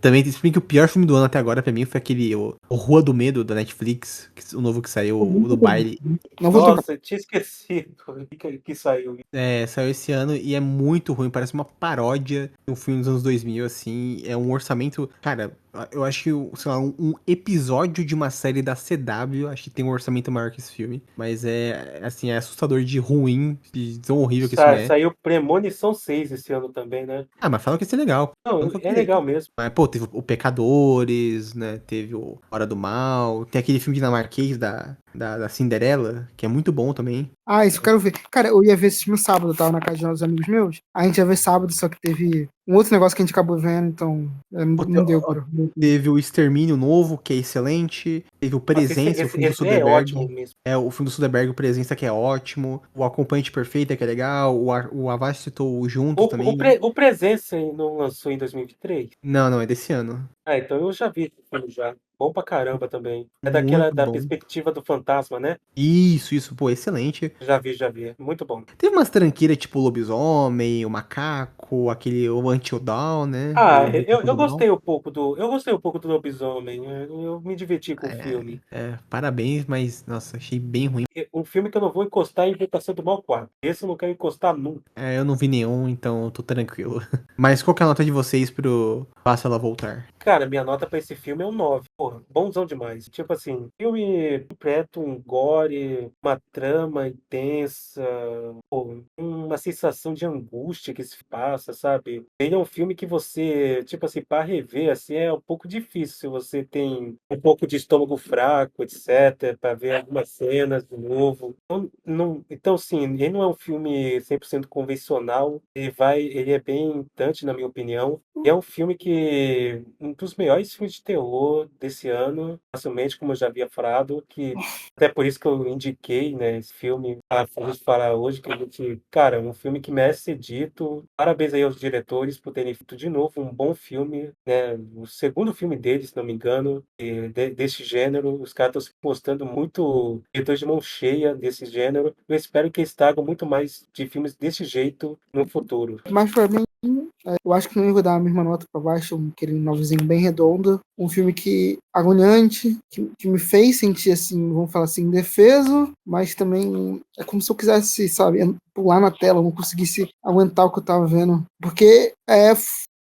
Também explica que o pior filme do ano até agora pra mim foi aquele o Rua do Medo da Netflix, o novo que saiu, o do baile. Nossa, eu tinha esquecido que saiu. Saiu esse ano e é muito ruim, parece uma paródia de um filme dos anos 2000, assim, é um orçamento, cara, eu acho que, sei lá, um episódio de uma série da CW, acho que tem um orçamento maior que esse filme, mas assim, é assustador de ruim, de tão horrível que isso é. Saiu Premonição 6 esse ano também, né? Mas falam que isso é legal. Não, é legal mesmo. Mas, teve o Pecadores, né, teve o Hora do Mal, tem aquele filme dinamarquês da da Cinderela, que é muito bom também. Ah, isso eu quero ver. Cara, eu ia ver esse filme sábado, eu tava na casa de uns amigos meus. A gente ia ver sábado, só que teve um outro negócio que a gente acabou vendo, então não deu pra. Teve o Extermínio Novo, que é excelente. Teve o Presença, o filme do Esse é ótimo Soderbergh. mesmo. O filme do Soderbergh, o Presença, que é ótimo. O Acompanhante Perfeita, que é legal. O Avast citou o Junto também. O Presença não lançou em 2023? Não, é desse ano. Ah, então eu já vi esse filme já. Bom pra caramba também. É Muito da bom. perspectiva do fantasma, né? Isso, pô, excelente. Já vi. Muito bom. Teve umas tranqueiras tipo o Lobisomem, o Macaco, o Until Dawn, né? Ah, O eu Dawn. gostei um pouco do Lobisomem. Eu me diverti com o filme. Parabéns, mas, nossa, achei bem ruim. Um filme que eu não vou encostar é Invocação do Mal 4. Esse eu não quero encostar nunca. Eu não vi nenhum, então eu tô tranquilo. Mas qual que é a nota de vocês pro Faça Ela Voltar? Cara, minha nota pra esse filme é um 9. Porra, bonzão demais. Tipo assim, filme completo, um gore, uma trama intensa, pô, uma sensação de angústia que se passa, sabe? Ele é um filme que você, tipo assim, pra rever, assim, é um pouco difícil se você tem um pouco de estômago fraco, etc, pra ver algumas cenas de novo. Então, sim, ele não é um filme 100% convencional, ele é bem irritante, na minha opinião. E é um filme que um dos melhores filmes de terror desse ano, facilmente, como eu já havia falado, que até por isso que eu indiquei, né, esse filme a gente falar hoje, que a gente, cara, um filme que merece ser dito. Parabéns aí aos diretores por terem feito de novo um bom filme, né, o segundo filme deles, se não me engano, desse gênero. Os caras estão se postando muito, diretores de mão cheia desse gênero. Eu espero que eles tragam muito mais de filmes desse jeito no futuro. Mas pra mim, eu acho que não ia dar a mesma nota pra baixo, aquele novezinho bem redondo. Um filme agoniante, que me fez sentir, assim, vamos falar assim, indefeso, mas também é como se eu quisesse, sabe, pular na tela, não conseguisse aguentar o que eu tava vendo. Porque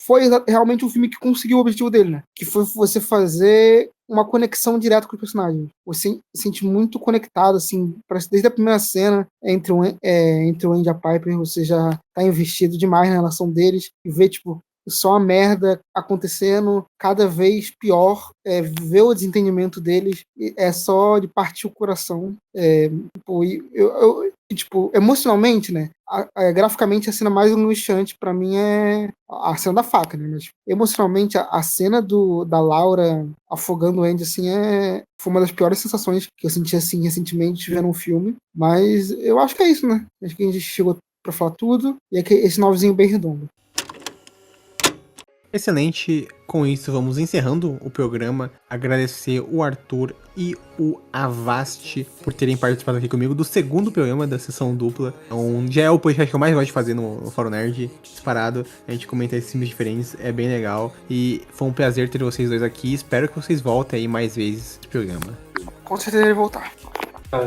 foi realmente um filme que conseguiu o objetivo dele, né? Que foi você fazer uma conexão direta com o personagem. Você se sente muito conectado, assim, parece desde a primeira cena entre o Andy e a Piper, você já tá investido demais na relação deles e vê, tipo, só a merda acontecendo cada vez pior, ver o desentendimento deles é só de partir o coração. Tipo, emocionalmente, né? Graficamente, a cena mais angustiante pra mim é a cena da faca, né? Mas emocionalmente, a cena da Laura afogando o Andy, assim, foi uma das piores sensações que eu senti, assim, recentemente vendo um filme. Mas eu acho que é isso, né? Acho que a gente chegou pra falar tudo. E é esse novezinho bem redondo. Excelente, com isso vamos encerrando o programa. Agradecer o Arthur e o Avast por terem participado aqui comigo do segundo programa da sessão dupla. Então, já é o podcast que eu mais gosto de fazer no Fórum Nerd, disparado. A gente comenta esses filmes diferentes, é bem legal. E foi um prazer ter vocês dois aqui. Espero que vocês voltem aí mais vezes no programa. Com certeza ele vai voltar.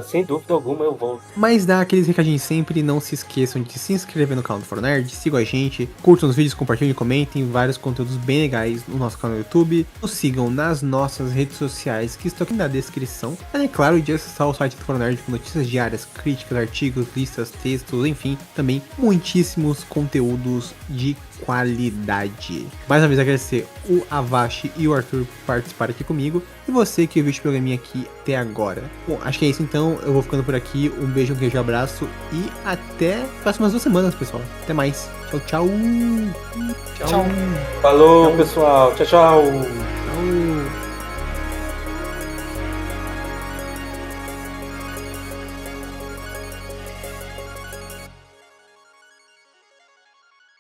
Sem dúvida alguma eu volto. Mas dá aqueles recadinhos sempre, não se esqueçam de se inscrever no canal do Fórum Nerd, sigam a gente, curtam os vídeos, compartilhem e comentem, vários conteúdos bem legais no nosso canal do YouTube, nos sigam nas nossas redes sociais que estão aqui na descrição, além, é claro, de acessar o site do Fórum Nerd com notícias diárias, críticas, artigos, listas, textos, enfim, também muitíssimos conteúdos de qualidade. Mais uma vez agradecer o Avast e o Arthur por participarem aqui comigo e você que viu este programinha aqui até agora. Bom, acho que é isso então, eu vou ficando por aqui, um beijo, um queijo, um abraço e até as próximas 2 semanas, pessoal. Até mais. Tchau. Falou, tchau. Pessoal. Tchau. Tchau.